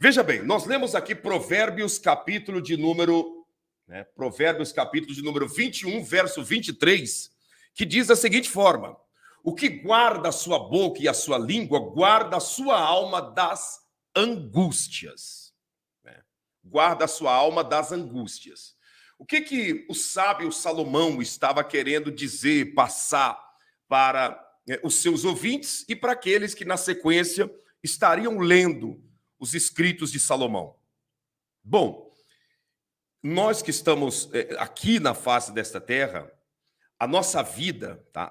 Veja bem, nós lemos aqui Provérbios capítulo de número 21, verso 23, que diz da seguinte forma: o que guarda a sua boca e a sua língua, guarda a sua alma das angústias. Guarda a sua alma das angústias. O que o sábio Salomão estava querendo dizer, passar para os seus ouvintes e para aqueles que na sequência estariam lendo os escritos de Salomão? Bom, nós que estamos aqui na face desta terra, a nossa vida, tá?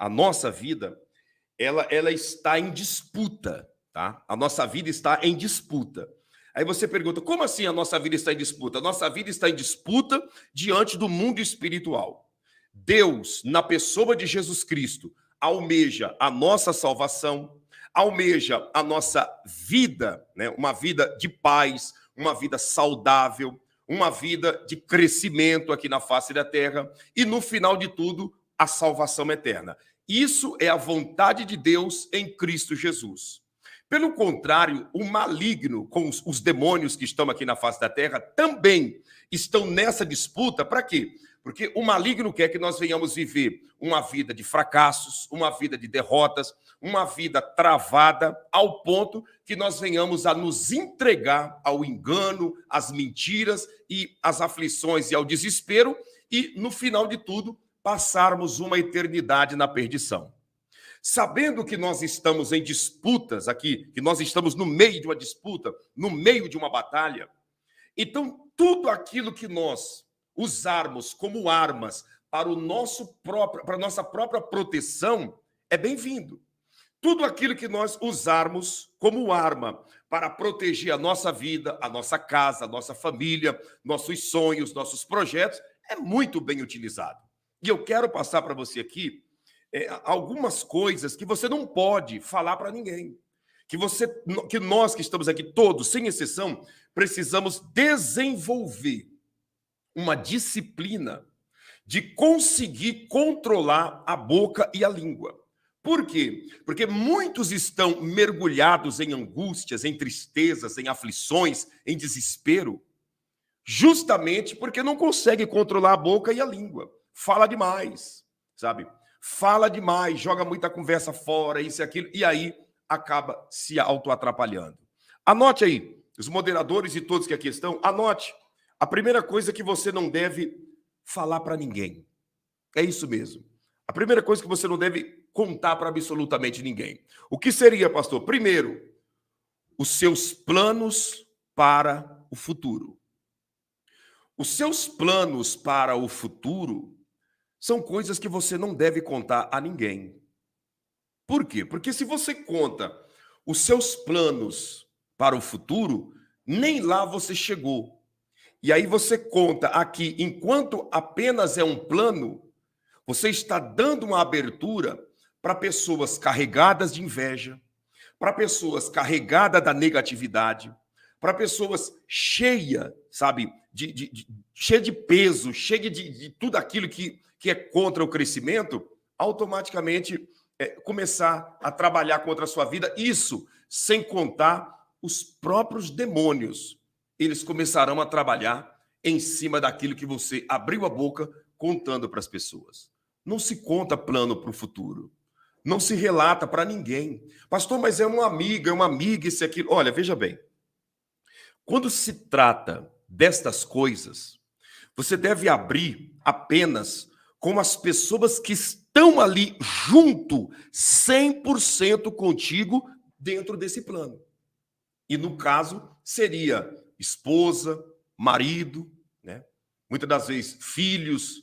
Ela está em disputa, tá? A nossa vida está em disputa. Aí você pergunta, como assim a nossa vida está em disputa? A nossa vida está em disputa diante do mundo espiritual. Deus, na pessoa de Jesus Cristo, almeja a nossa salvação, almeja a nossa vida, né? Uma vida de paz, uma vida saudável, uma vida de crescimento aqui na face da terra e, no final de tudo, a salvação eterna. Isso é a vontade de Deus em Cristo Jesus. Pelo contrário, o maligno, com os demônios que estão aqui na face da terra, também estão nessa disputa. Para quê? Porque o maligno quer que nós venhamos viver uma vida de fracassos, uma vida de derrotas, uma vida travada, ao ponto que nós venhamos a nos entregar ao engano, às mentiras e às aflições e ao desespero e, no final de tudo, passarmos uma eternidade na perdição. Sabendo que nós estamos em disputas aqui, que nós estamos no meio de uma disputa, no meio de uma batalha, então tudo aquilo que nós usarmos como armas para a nossa própria proteção é bem-vindo. Tudo aquilo que nós usarmos como arma para proteger a nossa vida, a nossa casa, a nossa família, nossos sonhos, nossos projetos, é muito bem utilizado. E eu quero passar para você aqui algumas coisas que você não pode falar para ninguém. Que nós que estamos aqui todos, sem exceção, precisamos desenvolver uma disciplina de conseguir controlar a boca e a língua. Por quê? Porque muitos estão mergulhados em angústias, em tristezas, em aflições, em desespero, justamente porque não conseguem controlar a boca e a língua. Fala demais, sabe? Fala demais, joga muita conversa fora, isso e aquilo, e aí acaba se auto-atrapalhando. Anote aí, os moderadores e todos que aqui estão, anote. A primeira coisa que você não deve falar para ninguém. É isso mesmo. A primeira coisa que você não deve contar para absolutamente ninguém. O que seria, pastor? Primeiro, os seus planos para o futuro. Os seus planos para o futuro são coisas que você não deve contar a ninguém. Por quê? Porque se você conta os seus planos para o futuro, nem lá você chegou. E aí você conta aqui, enquanto apenas é um plano, você está dando uma abertura para pessoas carregadas de inveja, para pessoas carregadas da negatividade, para pessoas cheias, sabe, cheia de peso, cheia de tudo aquilo que é contra o crescimento, automaticamente começar a trabalhar contra a sua vida. Isso sem contar os próprios demônios. Eles começarão a trabalhar em cima daquilo que você abriu a boca contando para as pessoas. Não se conta plano para o futuro. Não se relata para ninguém. Pastor, mas é uma amiga, isso e aquilo. Olha, veja bem. Quando se trata destas coisas, você deve abrir apenas com as pessoas que estão ali junto, 100% contigo, dentro desse plano. E no caso, seria esposa, marido, né? Muitas das vezes filhos,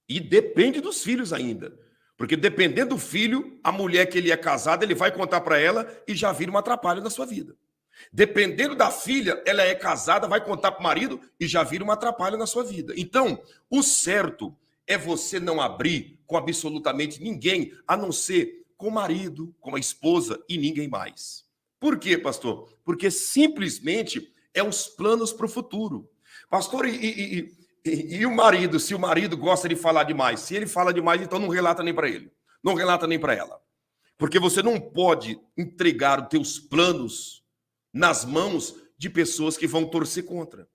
e depende dos filhos ainda. Porque dependendo do filho, a mulher que ele é casado, ele vai contar para ela e já vira um atrapalho na sua vida. Dependendo da filha, ela é casada, vai contar para o marido e já vira um atrapalho na sua vida. Então, o certo é você não abrir com absolutamente ninguém, a não ser com o marido, com a esposa e ninguém mais. Por quê, pastor? Porque simplesmente é os planos para o futuro. Pastor, e o marido, se o marido gosta de falar demais? Se ele fala demais, então não relata nem para ele, não relata nem para ela. Porque você não pode entregar os teus planos nas mãos de pessoas que vão torcer contra.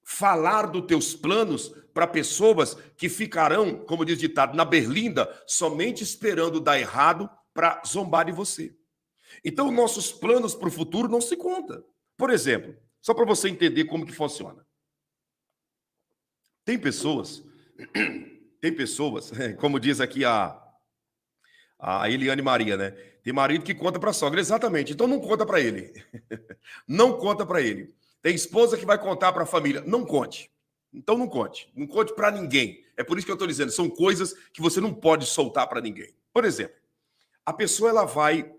Falar dos teus planos para pessoas que ficarão, como diz o ditado, na berlinda, somente esperando dar errado para zombar de você. Então, nossos planos para o futuro não se contam. Por exemplo, só para você entender como que funciona. Tem pessoas, como diz aqui a Eliane Maria, né? Tem marido que conta para a sogra, exatamente. Então não conta para ele. Não conta para ele. Tem esposa que vai contar para a família. Não conte. Então não conte. Não conte para ninguém. É por isso que eu estou dizendo, são coisas que você não pode soltar para ninguém. Por exemplo, a pessoa ela vai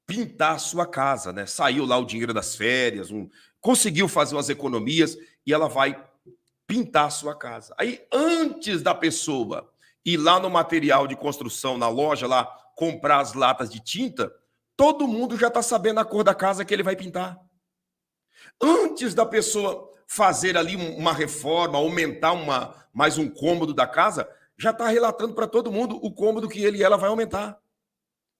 pintar a sua casa, né? Saiu lá o dinheiro das férias, conseguiu fazer umas economias e ela vai pintar a sua casa. Aí, antes da pessoa ir lá no material de construção, na loja lá, comprar as latas de tinta, todo mundo já está sabendo a cor da casa que ele vai pintar. Antes da pessoa fazer ali uma reforma, aumentar mais um cômodo da casa, já está relatando para todo mundo o cômodo que ele e ela vai aumentar,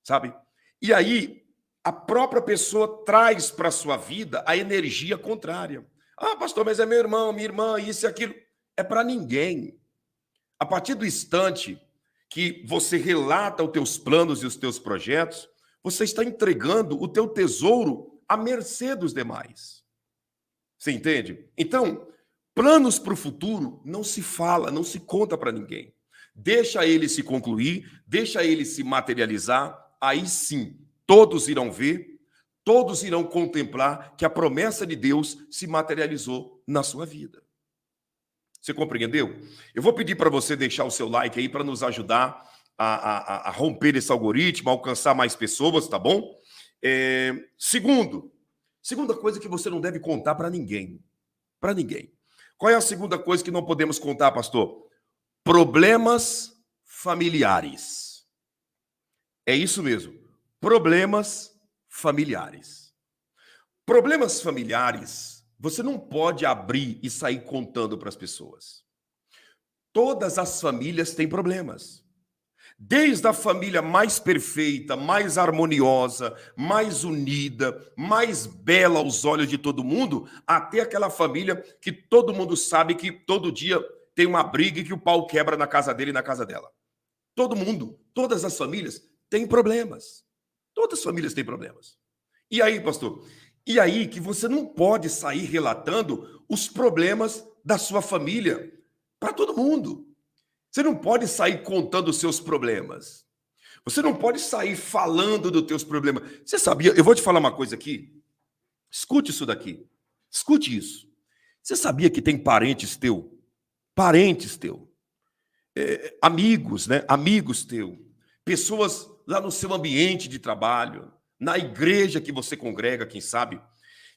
sabe? E aí, a própria pessoa traz para a sua vida a energia contrária. Ah, pastor, mas é meu irmão, minha irmã, isso e aquilo. É para ninguém. A partir do instante que você relata os teus planos e os teus projetos, você está entregando o teu tesouro à mercê dos demais. Você entende? Então, planos para o futuro não se fala, não se conta para ninguém. Deixa ele se concluir, deixa ele se materializar, aí sim, todos irão ver, todos irão contemplar que a promessa de Deus se materializou na sua vida. Você compreendeu? Eu vou pedir para você deixar o seu like aí para nos ajudar a romper esse algoritmo, a alcançar mais pessoas, tá bom? Segunda coisa que você não deve contar para ninguém. Para ninguém. Qual é a segunda coisa que não podemos contar, pastor? Problemas familiares. É isso mesmo. Problemas familiares. Problemas familiares, você não pode abrir e sair contando para as pessoas. Todas as famílias têm problemas. Desde a família mais perfeita, mais harmoniosa, mais unida, mais bela aos olhos de todo mundo, até aquela família que todo mundo sabe que todo dia tem uma briga e que o pau quebra na casa dele e na casa dela. Todo mundo, todas as famílias têm problemas. Todas as famílias têm problemas. E aí, pastor? E aí que você não pode sair relatando os problemas da sua família para todo mundo. Você não pode sair contando os seus problemas. Você não pode sair falando dos teus problemas. Você sabia? Eu vou te falar uma coisa aqui. Escute isso daqui. Escute isso. Você sabia que tem parentes teu? Parentes teu. Amigos, né? Amigos teu. Pessoas lá no seu ambiente de trabalho, na igreja que você congrega, quem sabe,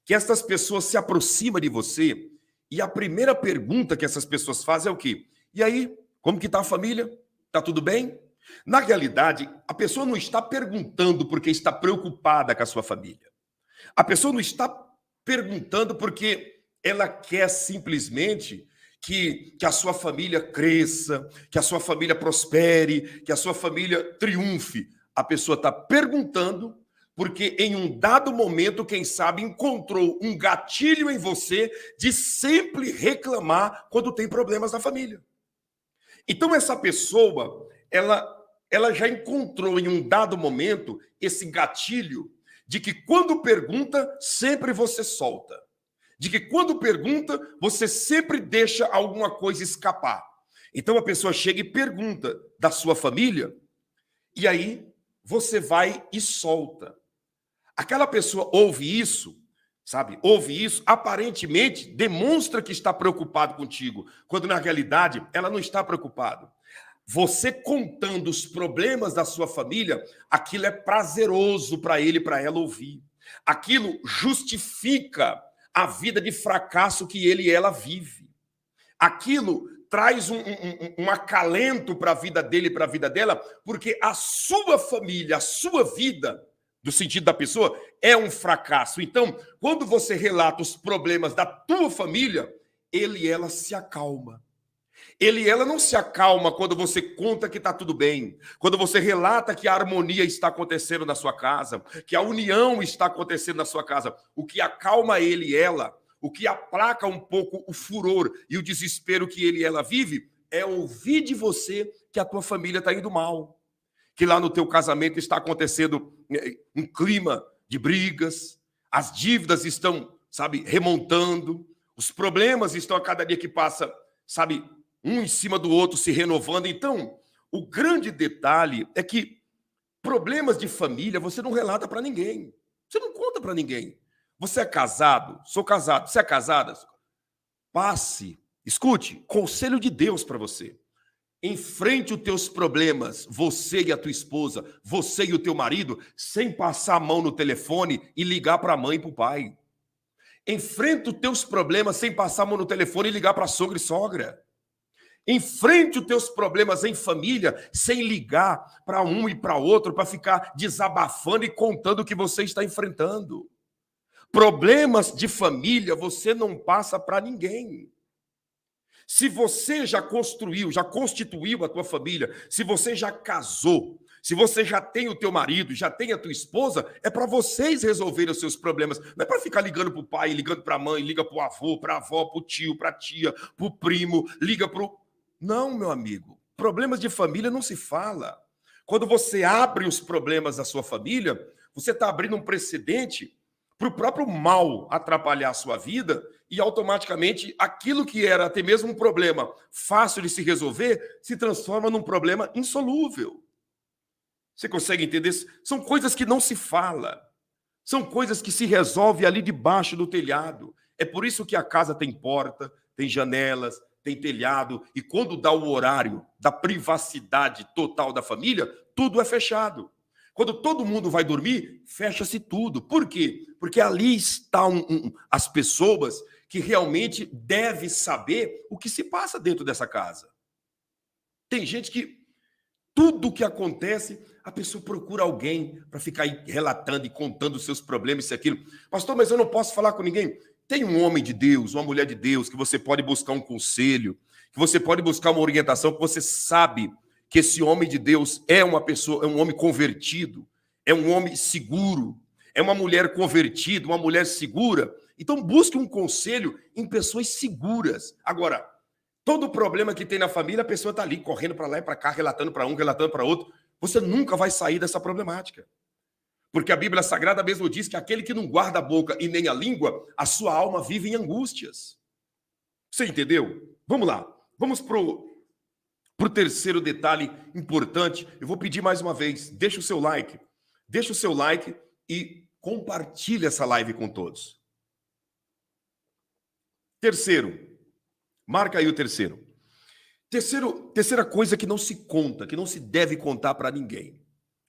que essas pessoas se aproximam de você e a primeira pergunta que essas pessoas fazem é o quê? E aí, como que está a família? Está tudo bem? Na realidade, a pessoa não está perguntando porque está preocupada com a sua família. A pessoa não está perguntando porque ela quer simplesmente que a sua família cresça, que a sua família prospere, que a sua família triunfe. A pessoa está perguntando porque em um dado momento, quem sabe, encontrou um gatilho em você de sempre reclamar quando tem problemas na família. Então essa pessoa, ela já encontrou em um dado momento esse gatilho de que quando pergunta, sempre você solta. De que quando pergunta, você sempre deixa alguma coisa escapar. Então a pessoa chega e pergunta da sua família, e aí você vai e solta. Aquela pessoa ouve isso, sabe? Ouve isso, aparentemente demonstra que está preocupado contigo, quando na realidade ela não está preocupada. Você contando os problemas da sua família, aquilo é prazeroso para ele e para ela ouvir. Aquilo justifica a vida de fracasso que ele e ela vive. Aquilo traz um acalento para a vida dele e para a vida dela, porque a sua família, a sua vida, do sentido da pessoa, é um fracasso. Então, quando você relata os problemas da tua família, ele e ela se acalma. Ele e ela não se acalma quando você conta que está tudo bem, quando você relata que a harmonia está acontecendo na sua casa, que a união está acontecendo na sua casa. O que acalma ele e ela, o que aplaca um pouco o furor e o desespero que ele e ela vive, é ouvir de você que a tua família está indo mal, que lá no teu casamento está acontecendo um clima de brigas, as dívidas estão, sabe, remontando, os problemas estão a cada dia que passa, sabe, um em cima do outro se renovando. Então, o grande detalhe é que problemas de família você não relata para ninguém. Você não conta para ninguém. Você é casado? Sou casado. Você é casada? Passe, escute, conselho de Deus para você. Enfrente os teus problemas, você e a tua esposa, você e o teu marido, sem passar a mão no telefone e ligar para a mãe e para o pai. Enfrente os teus problemas sem passar a mão no telefone e ligar para a sogra e sogra. Enfrente os teus problemas em família sem ligar para um e para outro para ficar desabafando e contando o que você está enfrentando. Problemas de família você não passa para ninguém. Se você já construiu, já constituiu a tua família, se você já casou, se você já tem o teu marido, já tem a tua esposa, é para vocês resolverem os seus problemas. Não é para ficar ligando para o pai, ligando para a mãe, liga para o avô, para a avó, para o tio, para a tia, para o primo, liga para o... Não, meu amigo. Problemas de família não se fala. Quando você abre os problemas da sua família, você está abrindo um precedente para o próprio mal atrapalhar a sua vida e automaticamente aquilo que era até mesmo um problema fácil de se resolver se transforma num problema insolúvel. Você consegue entender? São coisas que não se fala. São coisas que se resolvem ali debaixo do telhado. É por isso que a casa tem porta, tem janelas, tem telhado, e quando dá o horário da privacidade total da família, tudo é fechado. Quando todo mundo vai dormir, fecha-se tudo. Por quê? Porque ali estão as pessoas que realmente devem saber o que se passa dentro dessa casa. Tem gente que tudo o que acontece, a pessoa procura alguém para ficar aí relatando e contando os seus problemas, isso e aquilo. Pastor, mas eu não posso falar com ninguém. Tem um homem de Deus, uma mulher de Deus, que você pode buscar um conselho, que você pode buscar uma orientação, que você sabe que esse homem de Deus é uma pessoa, é um homem convertido, é um homem seguro, é uma mulher convertida, uma mulher segura. Então busque um conselho em pessoas seguras. Agora, todo problema que tem na família, a pessoa está ali correndo para lá e para cá, relatando para um, relatando para outro. Você nunca vai sair dessa problemática. Porque a Bíblia Sagrada mesmo diz que aquele que não guarda a boca e nem a língua, a sua alma vive em angústias. Você entendeu? Vamos lá. Vamos para o terceiro detalhe importante. Eu vou pedir mais uma vez, deixa o seu like. Deixa o seu like e compartilhe essa live com todos. Terceiro. Marca aí o terceiro. Terceira coisa que não se conta, que não se deve contar para ninguém.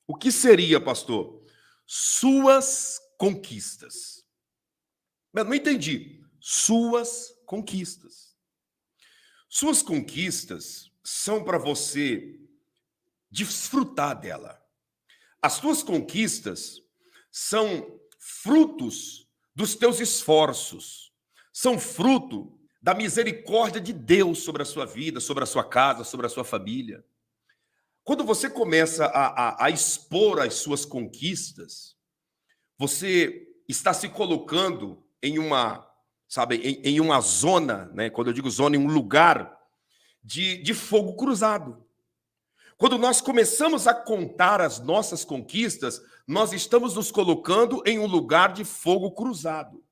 O que seria, pastor? Suas conquistas. Não entendi. Suas conquistas. Suas conquistas são para você desfrutar dela. As suas conquistas são frutos dos teus esforços. São fruto da misericórdia de Deus sobre a sua vida, sobre a sua casa, sobre a sua família. Quando você começa a expor as suas conquistas, você está se colocando em uma, sabe, em uma zona, né? Quando eu digo zona, em um lugar de fogo cruzado. Quando nós começamos a contar as nossas conquistas, nós estamos nos colocando em um lugar de fogo cruzado.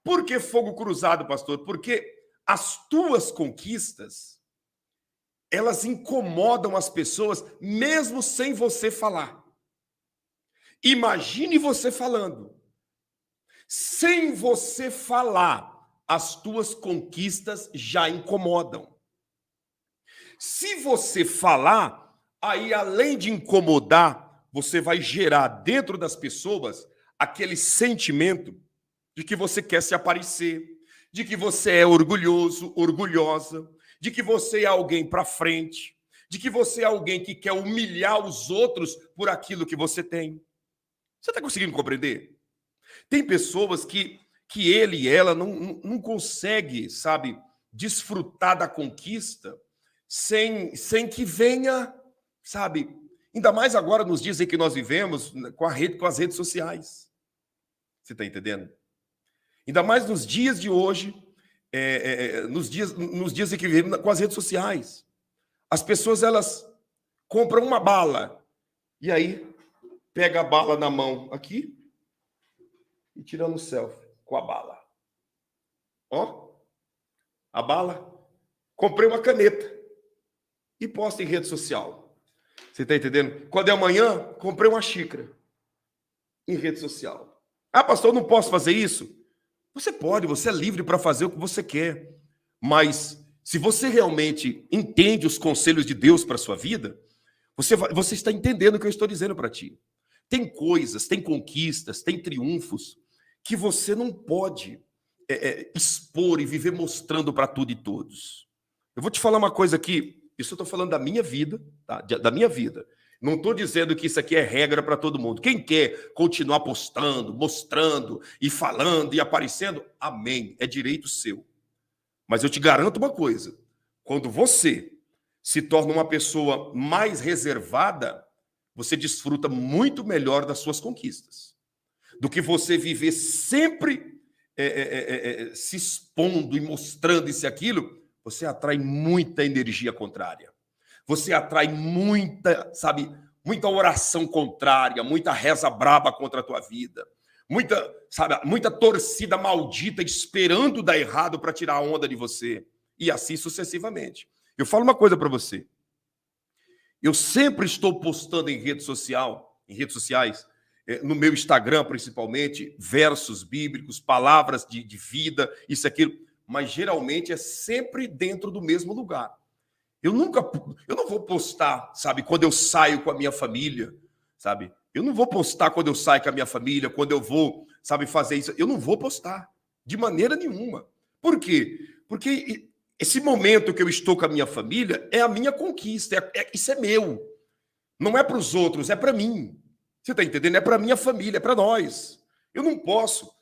Por que fogo cruzado, pastor? Porque as tuas conquistas, elas incomodam as pessoas mesmo sem você falar. Imagine você falando. Sem você falar, as tuas conquistas já incomodam. Se você falar, aí além de incomodar, você vai gerar dentro das pessoas aquele sentimento de que você quer se aparecer, de que você é orgulhoso, orgulhosa, de que você é alguém para frente, de que você é alguém que quer humilhar os outros por aquilo que você tem. Você está conseguindo compreender? Tem pessoas que ele e ela não conseguem, sabe, desfrutar da conquista, sem que venha, sabe? Ainda mais agora nos dias em que nós vivemos com as redes sociais. Você está entendendo? Ainda mais nos dias de hoje, nos dias em que vivemos com as redes sociais. As pessoas, elas compram uma bala e aí pega a bala na mão aqui e tirando um selfie com a bala. Ó, a bala. Comprei uma caneta e posta em rede social. Você está entendendo? Quando é amanhã, comprei uma xícara em rede social. Ah, pastor, eu não posso fazer isso? Você pode, você é livre para fazer o que você quer. Mas se você realmente entende os conselhos de Deus para a sua vida, você está entendendo o que eu estou dizendo para ti. Tem coisas, tem conquistas, tem triunfos que você não pode expor e viver mostrando para tudo e todos. Eu vou te falar uma coisa aqui, isso eu estou falando da minha vida, tá? Da minha vida. Não estou dizendo que isso aqui é regra para todo mundo. Quem quer continuar postando, mostrando e falando e aparecendo, amém, é direito seu. Mas eu te garanto uma coisa, quando você se torna uma pessoa mais reservada, você desfruta muito melhor das suas conquistas. Do que você viver sempre se expondo e mostrando isso e aquilo, você atrai muita energia contrária. Você atrai muita oração contrária, muita reza braba contra a tua vida. Muita torcida maldita esperando dar errado para tirar a onda de você. E assim sucessivamente. Eu falo uma coisa para você. Eu sempre estou postando em redes sociais, no meu Instagram principalmente, versos bíblicos, palavras de vida, isso e aquilo. Mas geralmente é sempre dentro do mesmo lugar. Eu não vou postar, quando eu saio com a minha família, Eu não vou postar quando eu saio com a minha família, quando eu vou, fazer isso. Eu não vou postar, de maneira nenhuma. Por quê? Porque esse momento que eu estou com a minha família é a minha conquista, isso é meu. Não é para os outros, é para mim. Você está entendendo? É para a minha família, é para nós. Eu não posso,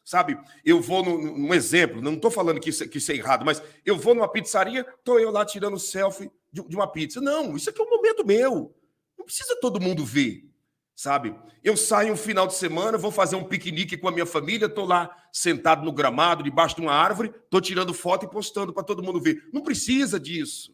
Eu vou num exemplo, não estou falando que isso é errado, mas eu vou numa pizzaria, estou eu lá tirando selfie de uma pizza. Não, isso aqui é um momento meu. Não precisa todo mundo ver, Eu saio um final de semana, vou fazer um piquenique com a minha família, estou lá sentado no gramado, debaixo de uma árvore, estou tirando foto e postando para todo mundo ver. Não precisa disso.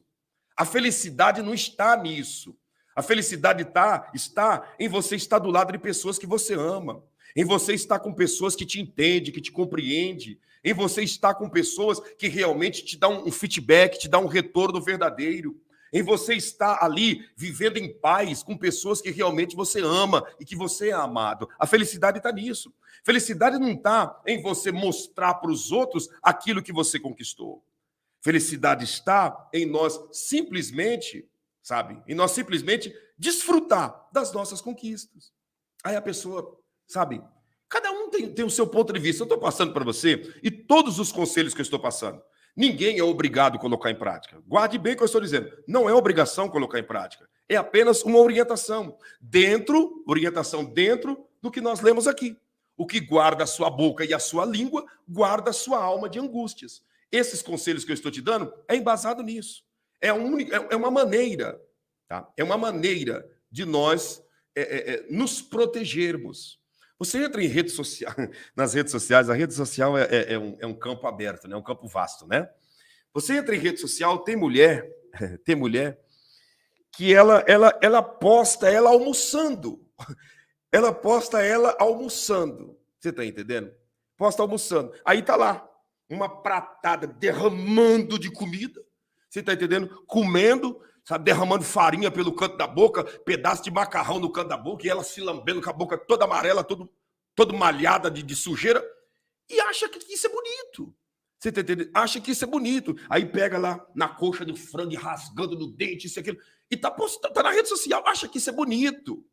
A felicidade não está nisso. A felicidade está em você estar do lado de pessoas que você ama. Em você estar com pessoas que te entendem, que te compreendem. Em você estar com pessoas que realmente te dão um feedback, te dão um retorno verdadeiro. Em você estar ali vivendo em paz com pessoas que realmente você ama e que você é amado. A felicidade está nisso. Felicidade não está em você mostrar para os outros aquilo que você conquistou. Felicidade está em nós simplesmente, em nós simplesmente desfrutar das nossas conquistas. Aí a pessoa, cada um tem o seu ponto de vista. Eu estou passando para você e todos os conselhos que eu estou passando. Ninguém é obrigado a colocar em prática. Guarde bem o que eu estou dizendo. Não é obrigação colocar em prática. É apenas uma orientação dentro do que nós lemos aqui. O que guarda a sua boca e a sua língua, guarda a sua alma de angústias. Esses conselhos que eu estou te dando é embasado nisso. É uma maneira, tá? É uma maneira de nós nos protegermos. Você entra em redes sociais, nas redes sociais, a rede social é um campo aberto, né? Um campo vasto, né? Você entra em rede social, tem mulher que ela posta ela almoçando. Ela posta ela almoçando. Você está entendendo? Posta almoçando. Aí tá lá, uma pratada derramando de comida. Você está entendendo? Comendo, derramando farinha pelo canto da boca, pedaço de macarrão no canto da boca, e ela se lambendo com a boca toda amarela, toda malhada de sujeira, e acha que isso é bonito. Você está entendendo? Acha que isso é bonito. Aí pega lá na coxa do frango, rasgando no dente, isso e aquilo, e tá na rede social, acha que isso é bonito.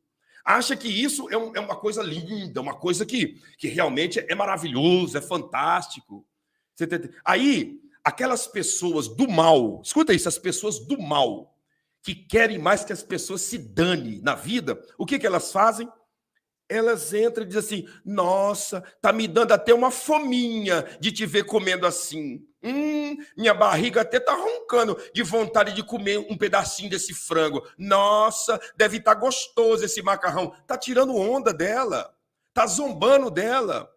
Acha que isso é uma coisa linda, uma coisa que realmente é maravilhoso, é fantástico. Você tá entendendo? Aí, aquelas pessoas do mal, escuta isso, as pessoas do mal, que querem mais que as pessoas se danem na vida, o que elas fazem? Elas entram e dizem assim, nossa, tá me dando até uma fominha de te ver comendo assim. Minha barriga até tá roncando de vontade de comer um pedacinho desse frango. Nossa, deve estar gostoso esse macarrão. Tá tirando onda dela, tá zombando dela,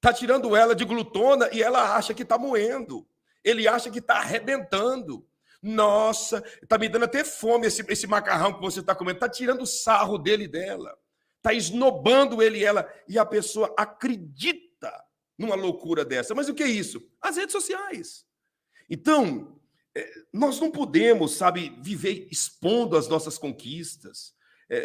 tá tirando ela de glutona e ela acha que tá moendo. Ele acha que tá arrebentando. Nossa, tá me dando até fome esse macarrão que você está comendo. Tá tirando sarro dele e dela. Tá esnobando ele e ela. E a pessoa acredita numa loucura dessa. Mas o que é isso? As redes sociais. Então, nós não podemos, sabe, viver expondo as nossas conquistas,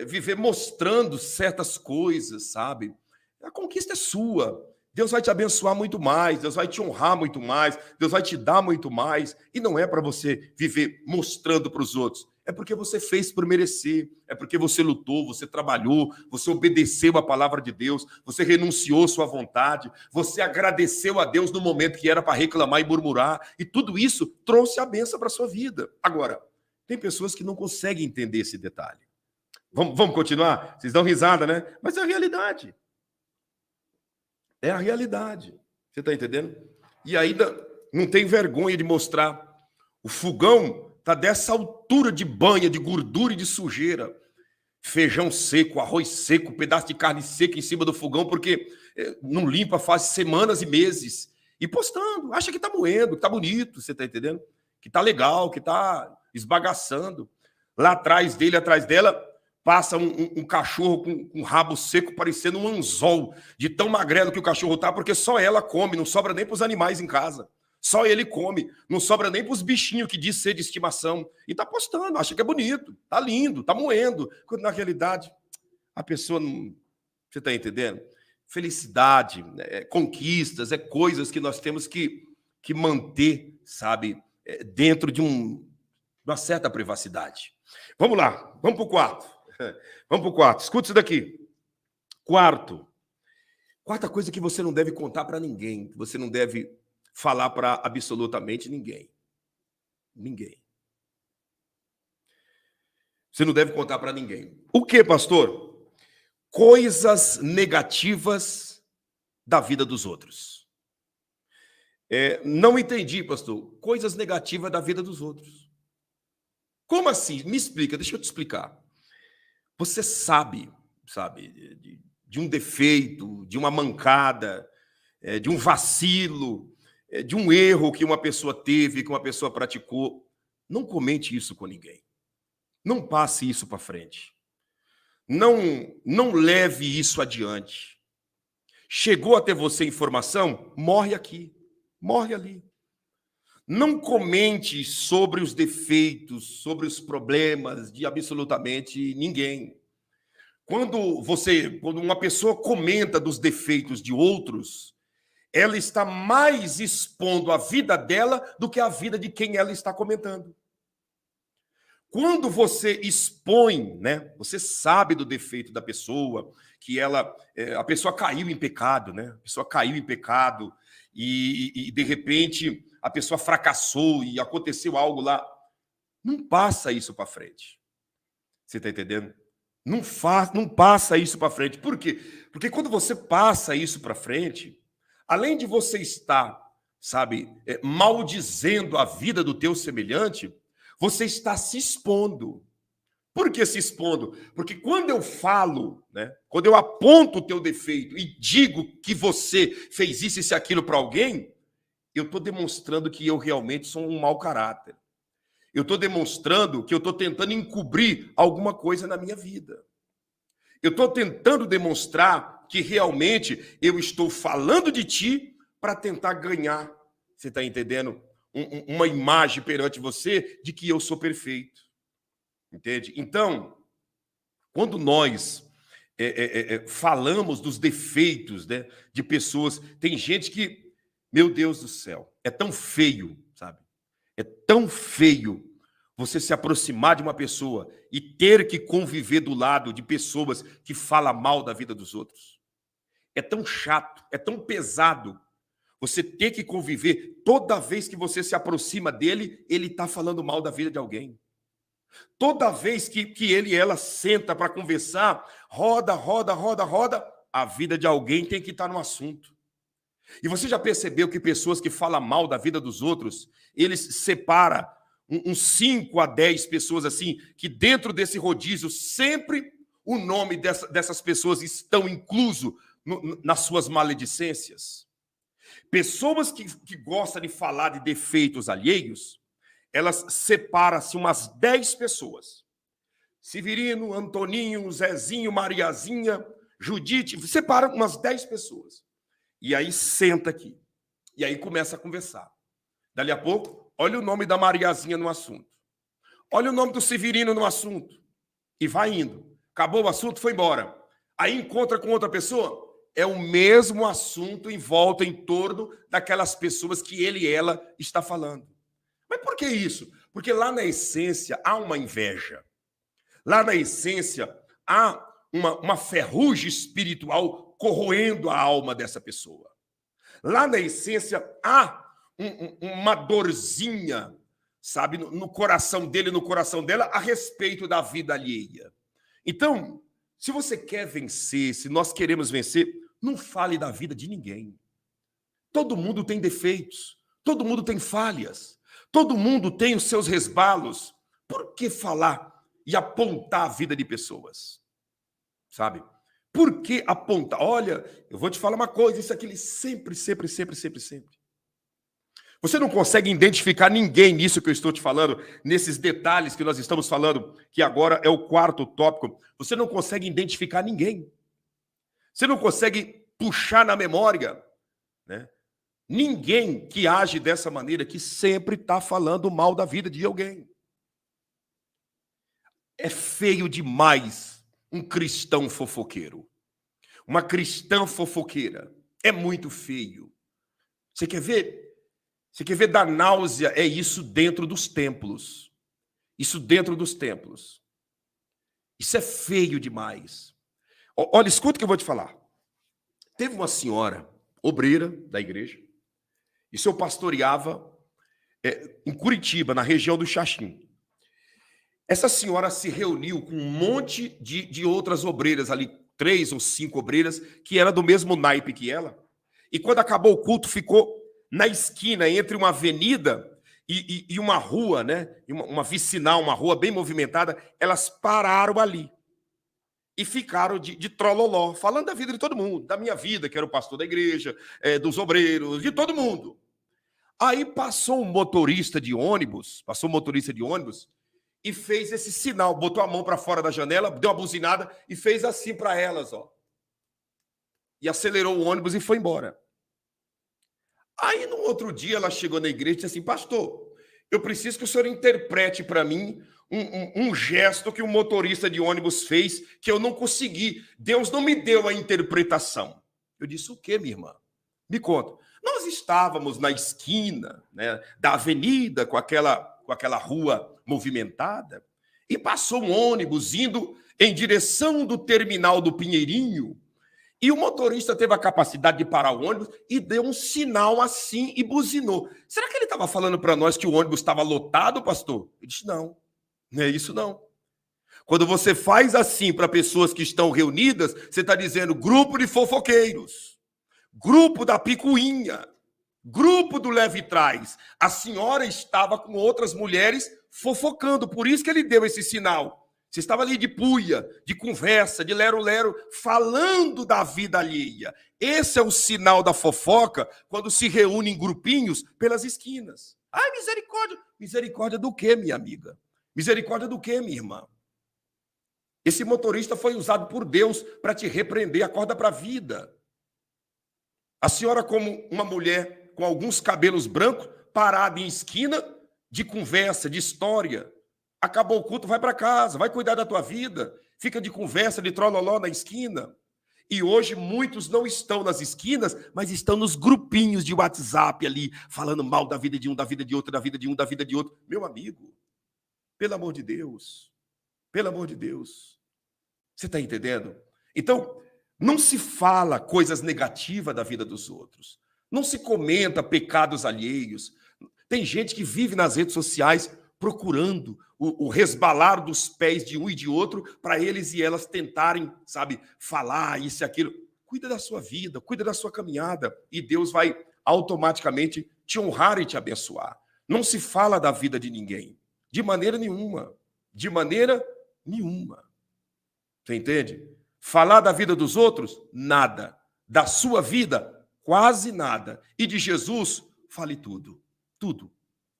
viver mostrando certas coisas, sabe? A conquista é sua. Deus vai te abençoar muito mais, Deus vai te honrar muito mais, Deus vai te dar muito mais. E não é para você viver mostrando para os outros. É porque você fez por merecer, é porque você lutou, você trabalhou, você obedeceu a palavra de Deus, você renunciou sua vontade, você agradeceu a Deus no momento que era para reclamar e murmurar, e tudo isso trouxe a bênção para a sua vida. Agora, tem pessoas que não conseguem entender esse detalhe. Vamos continuar? Vocês dão risada, né? Mas é a realidade. É a realidade. Você está entendendo? E ainda não tem vergonha de mostrar. O fogão está dessa altura de banha, de gordura e de sujeira. Feijão seco, arroz seco, pedaço de carne seca em cima do fogão, porque não limpa faz semanas e meses. E postando. Acha que está moendo, que está bonito, você está entendendo? Que está legal, que está esbagaçando. Lá atrás dele, atrás dela, passa um cachorro com um rabo seco, parecendo um anzol, de tão magrelo que o cachorro tá, porque só ela come, não sobra nem para os animais em casa. Só ele come, não sobra nem para os bichinhos que diz ser de estimação. E tá postando, acha que é bonito, tá lindo, tá moendo. Quando na realidade, a pessoa não... Você tá entendendo? Felicidade, conquistas, coisas que nós temos que manter, sabe, dentro de uma certa privacidade. Vamos lá, vamos para o quarto. Vamos para o quarto. Escuta isso daqui. Quarta coisa que você não deve contar para ninguém, que você não deve falar para absolutamente ninguém. Ninguém. Você não deve contar para ninguém. O que, pastor? Coisas negativas da vida dos outros. Não entendi, pastor. Coisas negativas da vida dos outros. Como assim? Me explica, deixa eu te explicar. Você sabe, de um defeito, de uma mancada, de um vacilo, de um erro que uma pessoa teve, que uma pessoa praticou. Não comente isso com ninguém. Não passe isso para frente. Não leve isso adiante. Chegou até você informação? Morre aqui, morre ali. Não comente sobre os defeitos, sobre os problemas de absolutamente ninguém. Quando uma pessoa comenta dos defeitos de outros, ela está mais expondo a vida dela do que a vida de quem ela está comentando. Quando você expõe, né, você sabe do defeito da pessoa, que a pessoa caiu em pecado, né? A pessoa caiu em pecado e de repente a pessoa fracassou e aconteceu algo lá. Não passa isso para frente. Você está entendendo? Não passa isso para frente. Por quê? Porque quando você passa isso para frente, além de você estar, maldizendo a vida do teu semelhante, você está se expondo. Por que se expondo? Porque quando eu falo, né, quando eu aponto o teu defeito e digo que você fez isso e aquilo para alguém, eu estou demonstrando que eu realmente sou um mau caráter. Eu estou demonstrando que eu estou tentando encobrir alguma coisa na minha vida. Eu estou tentando demonstrar que realmente eu estou falando de ti para tentar ganhar, você está entendendo? Uma imagem perante você de que eu sou perfeito. Entende? Então, quando nós falamos dos defeitos, né, de pessoas, tem gente que, meu Deus do céu, é tão feio, sabe? É tão feio você se aproximar de uma pessoa e ter que conviver do lado de pessoas que falam mal da vida dos outros. É tão chato, é tão pesado você ter que conviver toda vez que você se aproxima dele, ele está falando mal da vida de alguém. Toda vez que ele e ela senta para conversar, roda, a vida de alguém tem que estar no assunto. E você já percebeu que pessoas que falam mal da vida dos outros, eles separam uns 5 a 10 pessoas assim, que dentro desse rodízio sempre o nome dessas pessoas estão incluso nas suas maledicências? Pessoas que gostam de falar de defeitos alheios, elas separam-se umas 10 pessoas. Severino, Antoninho, Zezinho, Mariazinha, Judite, separa umas 10 pessoas. E aí senta aqui. E aí começa a conversar. Dali a pouco, olha o nome da Mariazinha no assunto. Olha o nome do Severino no assunto. E vai indo. Acabou o assunto, foi embora. Aí encontra com outra pessoa, é o mesmo assunto em volta, em torno daquelas pessoas que ele e ela está falando. Mas por que isso? Porque lá na essência há uma inveja. Lá na essência há uma ferrugem espiritual corroendo a alma dessa pessoa. Lá na essência há uma dorzinha, sabe, no coração dele, no coração dela, a respeito da vida alheia. Então, se você quer vencer, se nós queremos vencer, não fale da vida de ninguém. Todo mundo tem defeitos, todo mundo tem falhas, todo mundo tem os seus resbalos. Por que falar e apontar a vida de pessoas? Sabe? Por que apontar? Olha, eu vou te falar uma coisa, isso aqui, sempre. Você não consegue identificar ninguém nisso que eu estou te falando, nesses detalhes que nós estamos falando, que agora é o 4º tópico. Você não consegue identificar ninguém. Você não consegue puxar na memória, né? Ninguém que age dessa maneira, que sempre está falando mal da vida de alguém. É feio demais um cristão fofoqueiro. Uma cristã fofoqueira. É muito feio. Você quer ver? Você quer ver da náusea? É isso dentro dos templos. Isso dentro dos templos. Isso é feio demais. Olha, escuta o que eu vou te falar. Teve uma senhora, obreira da igreja, e eu pastoreava em Curitiba, na região do Xaxim. Essa senhora se reuniu com um monte de outras obreiras ali, 3 ou 5 obreiras, que eram do mesmo naipe que ela. E quando acabou o culto, ficou na esquina, entre uma avenida e uma rua, né? Uma vicinal, uma rua bem movimentada. Elas pararam ali e ficaram de trololó, falando da vida de todo mundo, da minha vida, que era o pastor da igreja, dos obreiros, de todo mundo. Aí passou um motorista de ônibus, e fez esse sinal, botou a mão para fora da janela, deu uma buzinada e fez assim para elas, ó. E acelerou o ônibus e foi embora. Aí, no outro dia, ela chegou na igreja e disse assim: pastor, eu preciso que o senhor interprete para mim um gesto que o motorista de ônibus fez, que eu não consegui. Deus não me deu a interpretação. Eu disse: o quê, minha irmã? Me conta. Nós estávamos na esquina, né, da avenida, com aquela rua movimentada, e passou um ônibus indo em direção do terminal do Pinheirinho, e o motorista teve a capacidade de parar o ônibus e deu um sinal assim e buzinou. Será que ele estava falando para nós que o ônibus estava lotado, pastor? Eu disse: não é isso não. Quando você faz assim para pessoas que estão reunidas, você está dizendo grupo de fofoqueiros, grupo da picuinha, grupo do leve trás. A senhora estava com outras mulheres fofocando, por isso que ele deu esse sinal. Você estava ali de puia, de conversa, de lero-lero, falando da vida alheia. Esse é o sinal da fofoca quando se reúne em grupinhos pelas esquinas. Ai, misericórdia! Misericórdia do quê, minha amiga? Misericórdia do quê, minha irmã? Esse motorista foi usado por Deus para te repreender, acorda para a vida. A senhora, como uma mulher com alguns cabelos brancos, parada em esquina, de conversa, de história. Acabou o culto, vai para casa, vai cuidar da tua vida. Fica de conversa, de trololó na esquina. E hoje muitos não estão nas esquinas, mas estão nos grupinhos de WhatsApp ali, falando mal da vida de um, da vida de outro, da vida de um, da vida de outro. Meu amigo, pelo amor de Deus, você está entendendo? Então, não se fala coisas negativas da vida dos outros. Não se comenta pecados alheios. Tem gente que vive nas redes sociais procurando o resbalar dos pés de um e de outro para eles e elas tentarem, sabe, falar isso e aquilo. cuida da sua vida, cuida da sua caminhada, e Deus vai automaticamente te honrar e te abençoar. Não se fala da vida de ninguém, de maneira nenhuma, de maneira nenhuma. Você entende? Falar da vida dos outros, nada. Da sua vida, quase nada. E de Jesus, fale tudo. Tudo.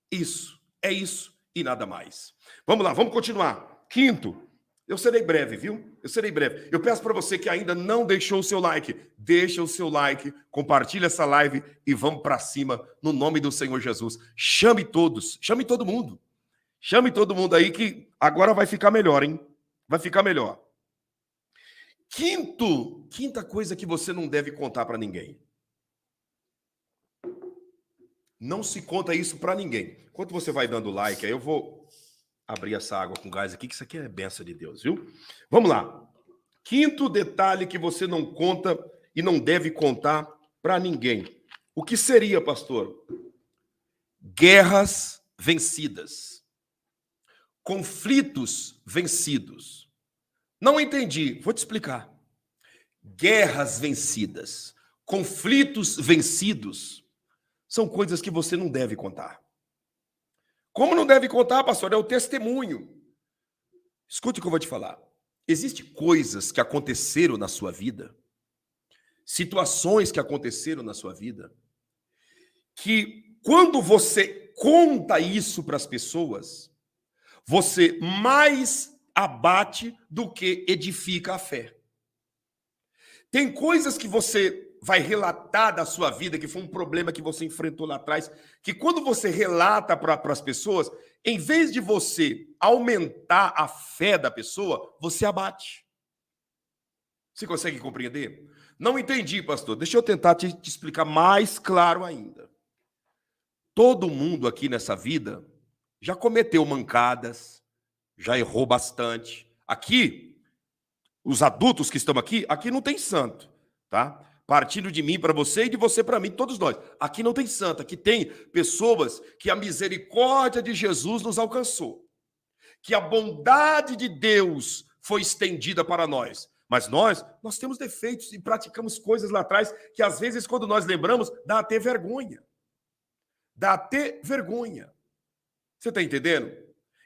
Isso, é isso e nada mais. Vamos lá, vamos continuar. Quinto, eu serei breve, viu? Eu serei breve. Eu peço para você que ainda não deixou o seu like, deixa o seu like, compartilha essa live e vamos para cima no nome do Senhor Jesus. Chame todos, chame todo mundo. Chame todo mundo aí que agora vai ficar melhor, hein? Vai ficar melhor. Quinta coisa que você não deve contar para ninguém. Não se conta isso para ninguém. Enquanto você vai dando like, aí eu vou abrir essa água com gás aqui, que isso aqui é bênção de Deus, viu? Vamos lá. Quinto detalhe que você não conta e não deve contar para ninguém. O que seria, pastor? Guerras vencidas. Conflitos vencidos. Não entendi, vou te explicar. Guerras vencidas, conflitos vencidos, são coisas que você não deve contar. Como não deve contar, pastor? É o testemunho. Escute o que eu vou te falar. Existem coisas que aconteceram na sua vida, situações que aconteceram na sua vida, que quando você conta isso para as pessoas, você mais abate do que edifica a fé. Tem coisas que você vai relatar da sua vida, que foi um problema que você enfrentou lá atrás, que quando você relata para as pessoas, em vez de você aumentar a fé da pessoa, você abate. Você consegue compreender? Não entendi, pastor. Deixa eu tentar te explicar mais claro ainda. Todo mundo aqui nessa vida já cometeu mancadas, já errou bastante. Aqui, os adultos que estão aqui não tem santo, tá? Partindo de mim para você e de você para mim, todos nós. Aqui não tem santo, aqui tem pessoas que a misericórdia de Jesus nos alcançou, que a bondade de Deus foi estendida para nós. Mas nós temos defeitos e praticamos coisas lá atrás que às vezes quando nós lembramos, dá até vergonha. Dá até vergonha. Você está entendendo?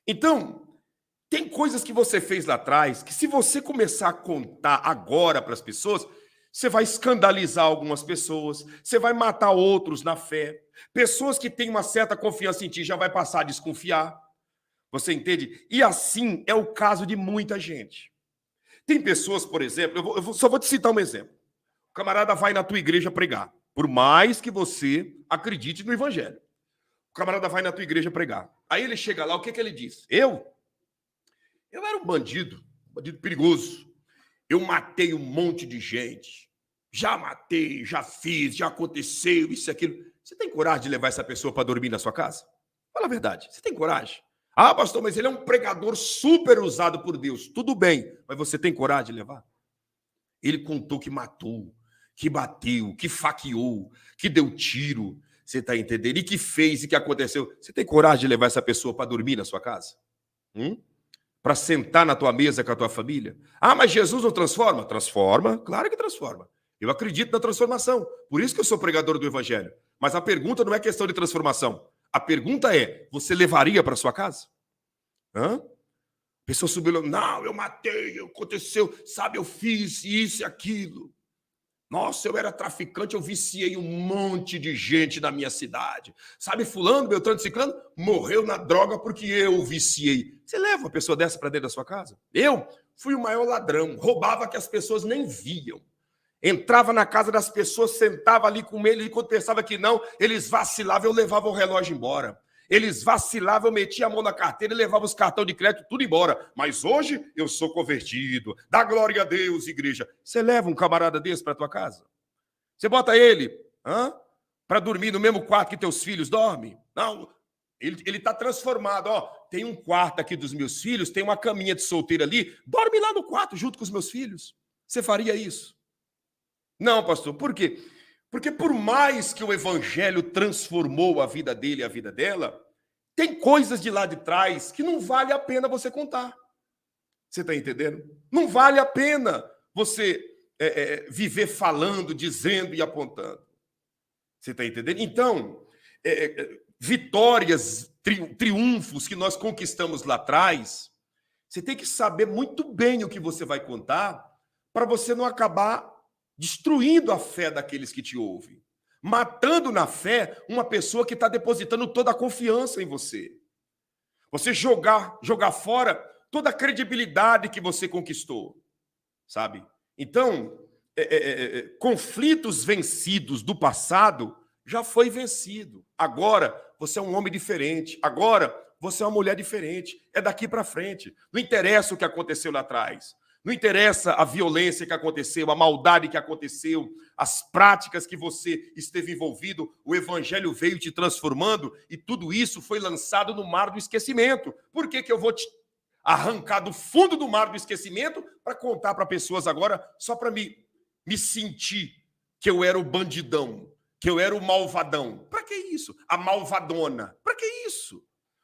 Então, tem coisas que você fez lá atrás que se você começar a contar agora para as pessoas, você vai escandalizar algumas pessoas, você vai matar outros na fé. Pessoas que têm uma certa confiança em ti já vai passar a desconfiar. Você entende? E assim é o caso de muita gente. Tem pessoas, por exemplo, só vou te citar um exemplo. O camarada vai na tua igreja pregar, por mais que você acredite no evangelho. O camarada vai na tua igreja pregar. Aí ele chega lá, o que ele diz? Eu era um bandido perigoso. Eu matei um monte de gente. Já matei, já fiz, já aconteceu, isso e aquilo. Você tem coragem de levar essa pessoa para dormir na sua casa? Fala a verdade. Você tem coragem? Ah, pastor, mas ele é um pregador super usado por Deus. Tudo bem, mas você tem coragem de levar? Ele contou que matou, que bateu, que faqueou, que deu tiro. Você está entendendo? E que fez e que aconteceu. Você tem coragem de levar essa pessoa para dormir na sua casa? Para sentar na tua mesa com a tua família? Ah, mas Jesus não transforma? Transforma, claro que transforma. Eu acredito na transformação. Por isso que eu sou pregador do evangelho. Mas a pergunta não é questão de transformação. A pergunta é, você levaria para sua casa? A pessoa subiu, não, eu matei, aconteceu, sabe, eu fiz isso e aquilo. Nossa, eu era traficante, eu viciei um monte de gente na minha cidade. Sabe, fulano, Beltrano, Ciclano, morreu na droga porque eu o viciei. Você leva uma pessoa dessa para dentro da sua casa? Eu fui o maior ladrão, roubava que as pessoas nem viam. Entrava na casa das pessoas, sentava ali com ele, e quando pensava que não, eles vacilavam, eu levava o relógio embora. Eles vacilavam, eu metia a mão na carteira e levava os cartões de crédito tudo embora. Mas hoje eu sou convertido. Dá glória a Deus, igreja. Você leva um camarada desse para tua casa? Você bota ele para dormir no mesmo quarto que teus filhos dormem? Não, ele está transformado. Ó, tem um quarto aqui dos meus filhos, tem uma caminha de solteiro ali, dorme lá no quarto junto com os meus filhos. Você faria isso? Não, pastor, por quê? Porque por mais que o evangelho transformou a vida dele e a vida dela, tem coisas de lá de trás que não vale a pena você contar. Você está entendendo? Não vale a pena você viver falando, dizendo e apontando. Você está entendendo? Então, vitórias, triunfos que nós conquistamos lá atrás, você tem que saber muito bem o que você vai contar para você não acabar destruindo a fé daqueles que te ouvem, matando na fé uma pessoa que está depositando toda a confiança em você. Você jogar fora toda a credibilidade que você conquistou, sabe? Então, conflitos vencidos do passado já foi vencido. Agora, você é um homem diferente. Agora, você é uma mulher diferente. É daqui para frente. Não interessa o que aconteceu lá atrás. Não interessa a violência que aconteceu, a maldade que aconteceu, as práticas que você esteve envolvido. O evangelho veio te transformando e tudo isso foi lançado no mar do esquecimento. Por que eu vou te arrancar do fundo do mar do esquecimento para contar para pessoas agora, só para me sentir que eu era o bandidão, que eu era o malvadão? Para que isso? A malvadona. Para que isso?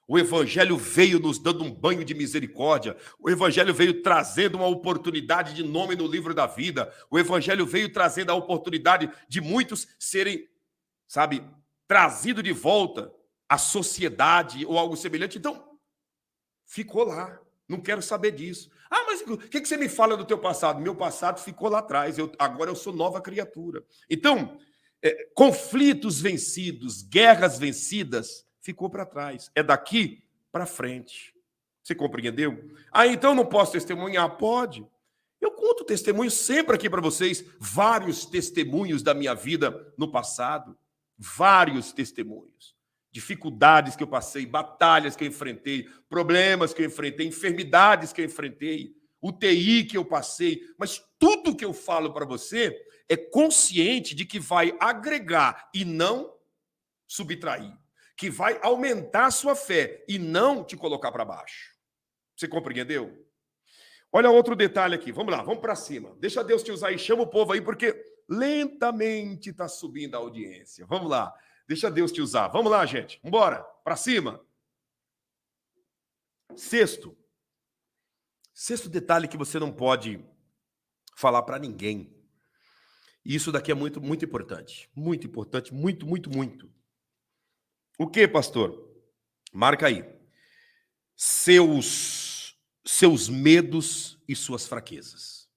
O evangelho veio nos dando um banho de misericórdia. O evangelho veio trazendo uma oportunidade de nome no livro da vida. O evangelho veio trazendo a oportunidade de muitos serem, sabe, trazido de volta à sociedade ou algo semelhante. Então, ficou lá. Não quero saber disso. Ah, mas o que você me fala do teu passado? Meu passado ficou lá atrás. Agora eu sou nova criatura. Então, conflitos vencidos, guerras vencidas, ficou para trás. É daqui para frente. Você compreendeu? Ah, então não posso testemunhar? Pode. Eu conto testemunhos sempre aqui para vocês. Vários testemunhos da minha vida no passado. Vários testemunhos. Dificuldades que eu passei, batalhas que eu enfrentei, problemas que eu enfrentei, enfermidades que eu enfrentei, UTI que eu passei. Mas tudo que eu falo para você é consciente de que vai agregar e não subtrair. Que vai aumentar a sua fé e não te colocar para baixo. Você compreendeu? Olha outro detalhe aqui. Vamos lá, vamos para cima. Deixa Deus te usar e chama o povo aí, porque lentamente está subindo a audiência. Vamos lá. Deixa Deus te usar. Vamos lá, gente. Vamos embora. Para cima. Sexto detalhe que você não pode falar para ninguém. E isso daqui é muito, muito importante. Muito importante. Muito, muito, muito. O que, pastor? Marca aí. Seus medos e suas fraquezas.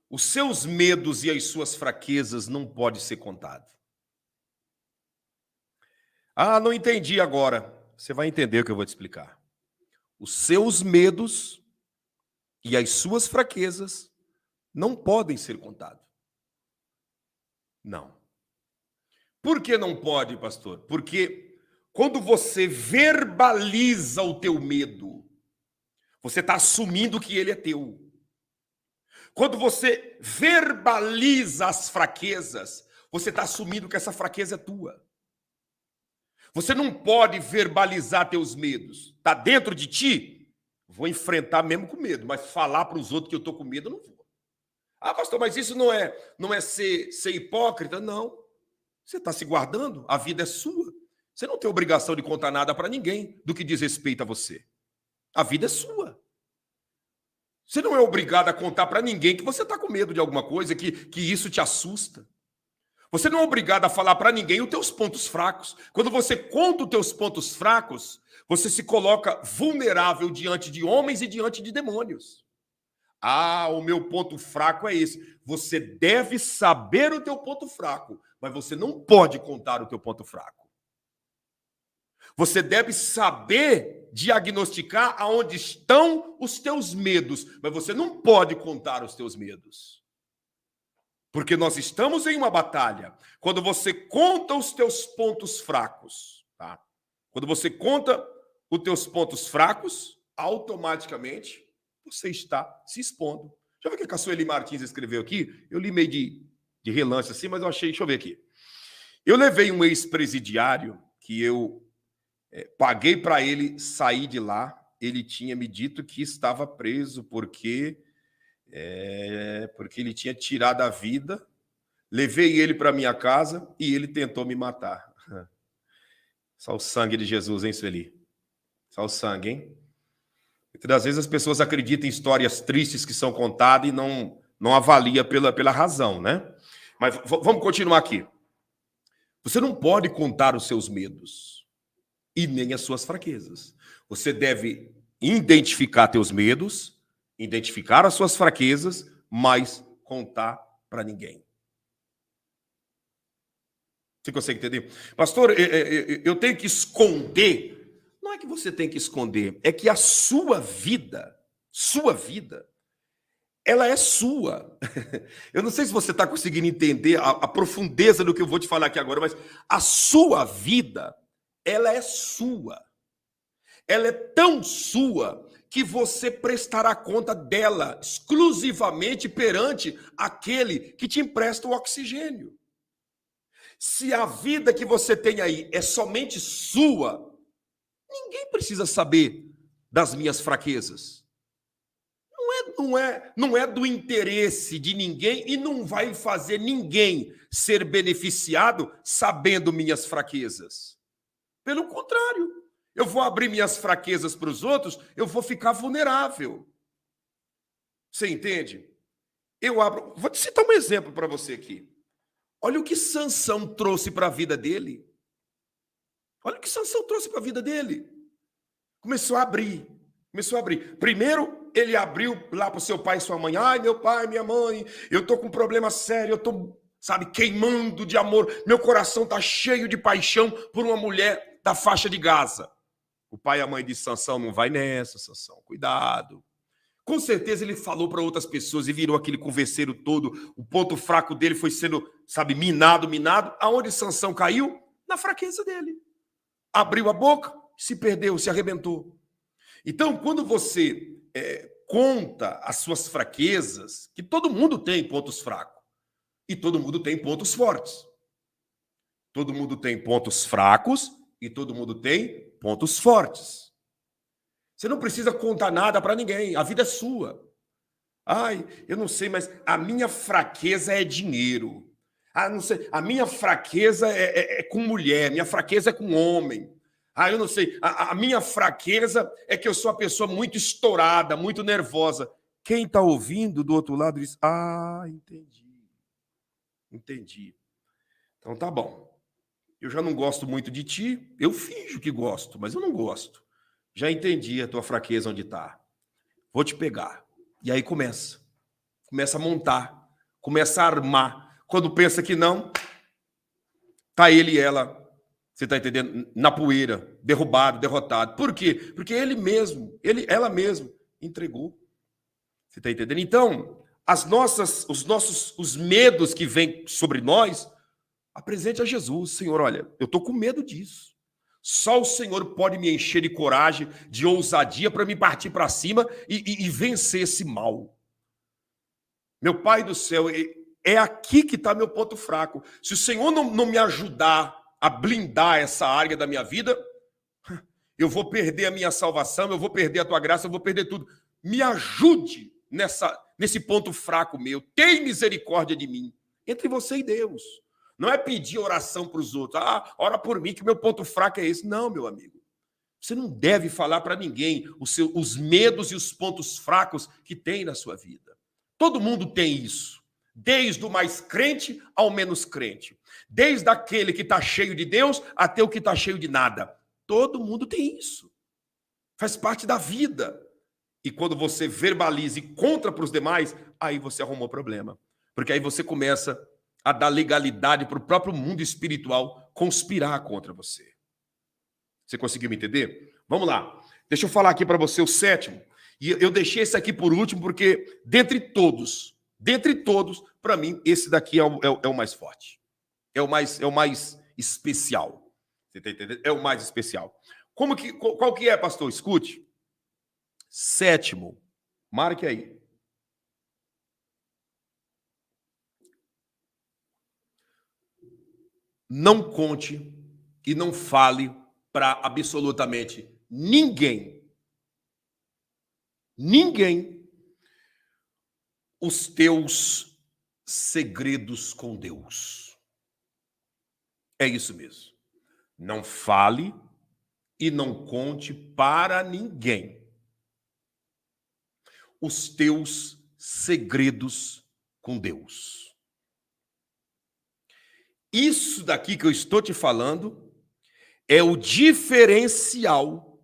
Os seus medos e as suas fraquezas não podem ser contados. Ah, não entendi agora. Você vai entender o que eu vou te explicar. Os seus medos e as suas fraquezas não podem ser contados. Não. Por que não pode, pastor? Porque quando você verbaliza o teu medo, você está assumindo que ele é teu. Quando você verbaliza as fraquezas, você está assumindo que essa fraqueza é tua. Você não pode verbalizar teus medos. Está dentro de ti? Vou enfrentar mesmo com medo, mas falar para os outros que eu estou com medo, eu não vou. Ah, pastor, mas isso não é ser hipócrita? Não. Você está se guardando, a vida é sua. Você não tem obrigação de contar nada para ninguém do que diz respeito a você. A vida é sua. Você não é obrigado a contar para ninguém que você está com medo de alguma coisa, que isso te assusta. Você não é obrigado a falar para ninguém os teus pontos fracos. Quando você conta os teus pontos fracos, você se coloca vulnerável diante de homens e diante de demônios. Ah, o meu ponto fraco é esse. Você deve saber o teu ponto fraco, mas você não pode contar o teu ponto fraco. Você deve saber diagnosticar aonde estão os teus medos, mas você não pode contar os teus medos. Porque nós estamos em uma batalha. Quando você conta os teus pontos fracos, tá? Quando você conta os teus pontos fracos, automaticamente você está se expondo. Deixa eu ver o que a Sueli Martins escreveu aqui. Eu li meio de relance assim, mas eu achei... Deixa eu ver aqui. Eu levei um ex-presidiário que eu paguei para ele sair de lá. Ele tinha me dito que estava preso porque ele tinha tirado a vida. Levei ele para minha casa e ele tentou me matar. Só o sangue de Jesus, hein, Sueli? Só o sangue, hein? Muitas das vezes as pessoas acreditam em histórias tristes que são contadas e não avalia pela razão, né? Mas vamos continuar aqui. Você não pode contar os seus medos e nem as suas fraquezas. Você deve identificar teus medos, identificar as suas fraquezas, mas contar para ninguém. Você consegue entender? Pastor, eu tenho que esconder. Não é que você tem que esconder, é que a sua vida, ela é sua. Eu não sei se você está conseguindo entender a profundeza do que eu vou te falar aqui agora, mas a sua vida, ela é sua. Ela é tão sua que você prestará conta dela exclusivamente perante aquele que te empresta o oxigênio. Se a vida que você tem aí é somente sua, ninguém precisa saber das minhas fraquezas. Não é do interesse de ninguém e não vai fazer ninguém ser beneficiado sabendo minhas fraquezas. Pelo contrário, eu vou abrir minhas fraquezas para os outros, eu vou ficar vulnerável. Você entende? Vou te citar um exemplo para você aqui. Olha o que Sansão trouxe para a vida dele. Olha o que Sansão trouxe para a vida dele. Começou a abrir. Primeiro, ele abriu lá para o seu pai e sua mãe. Ai, meu pai, minha mãe, eu estou com um problema sério, eu estou, queimando de amor. Meu coração está cheio de paixão por uma mulher da faixa de Gaza. O pai e a mãe disse, Sansão, não vai nessa, Sansão, cuidado. Com certeza ele falou para outras pessoas e virou aquele converseiro todo. O ponto fraco dele foi sendo, minado. Aonde Sansão caiu? Na fraqueza dele. Abriu a boca, se perdeu, se arrebentou. Então, quando você conta as suas fraquezas, que todo mundo tem pontos fracos e todo mundo tem pontos fortes. Todo mundo tem pontos fracos e todo mundo tem pontos fortes. Você não precisa contar nada para ninguém. A vida é sua. Ai, eu não sei, mas a minha fraqueza é dinheiro. Ah, não sei, a minha fraqueza é com mulher, minha fraqueza é com homem. Ah, eu não sei, a minha fraqueza é que eu sou uma pessoa muito estourada, muito nervosa. Quem está ouvindo do outro lado diz, entendi. Então tá bom. Eu já não gosto muito de ti, eu finjo que gosto, mas eu não gosto. Já entendi a tua fraqueza onde está. Vou te pegar. E aí começa a montar, começa a armar. Quando pensa que não, tá ele e ela, você está entendendo? Na poeira, derrubado, derrotado. Por quê? Porque ela mesma entregou. Você está entendendo? Então, os medos que vêm sobre nós, apresente a Jesus. Senhor, olha, eu estou com medo disso. Só o Senhor pode me encher de coragem, de ousadia para me partir para cima e vencer esse mal. Meu Pai do céu, é aqui que está meu ponto fraco. Se o Senhor não me ajudar a blindar essa área da minha vida, eu vou perder a minha salvação, eu vou perder a tua graça, eu vou perder tudo. Me ajude nesse ponto fraco meu. Tem misericórdia de mim. Entre você e Deus. Não é pedir oração para os outros. Ora por mim que meu ponto fraco é esse. Não, meu amigo. Você não deve falar para ninguém os medos e os pontos fracos que tem na sua vida. Todo mundo tem isso. Desde o mais crente ao menos crente. Desde aquele que está cheio de Deus até o que está cheio de nada. Todo mundo tem isso. Faz parte da vida. E quando você verbaliza e conta para os demais, aí você arrumou problema. Porque aí você começa a dar legalidade para o próprio mundo espiritual conspirar contra você. Você conseguiu me entender? Vamos lá. Deixa eu falar aqui para você o sétimo. E eu deixei esse aqui por último porque, dentre todos, para mim, esse daqui é o mais forte. É o mais especial. Você está entendendo? É o mais especial. Qual que é, pastor? Escute. Sétimo. Marque aí. Não conte e não fale para absolutamente ninguém os teus segredos com Deus. É isso mesmo. Não fale e não conte para ninguém os teus segredos com Deus. Isso daqui que eu estou te falando é o diferencial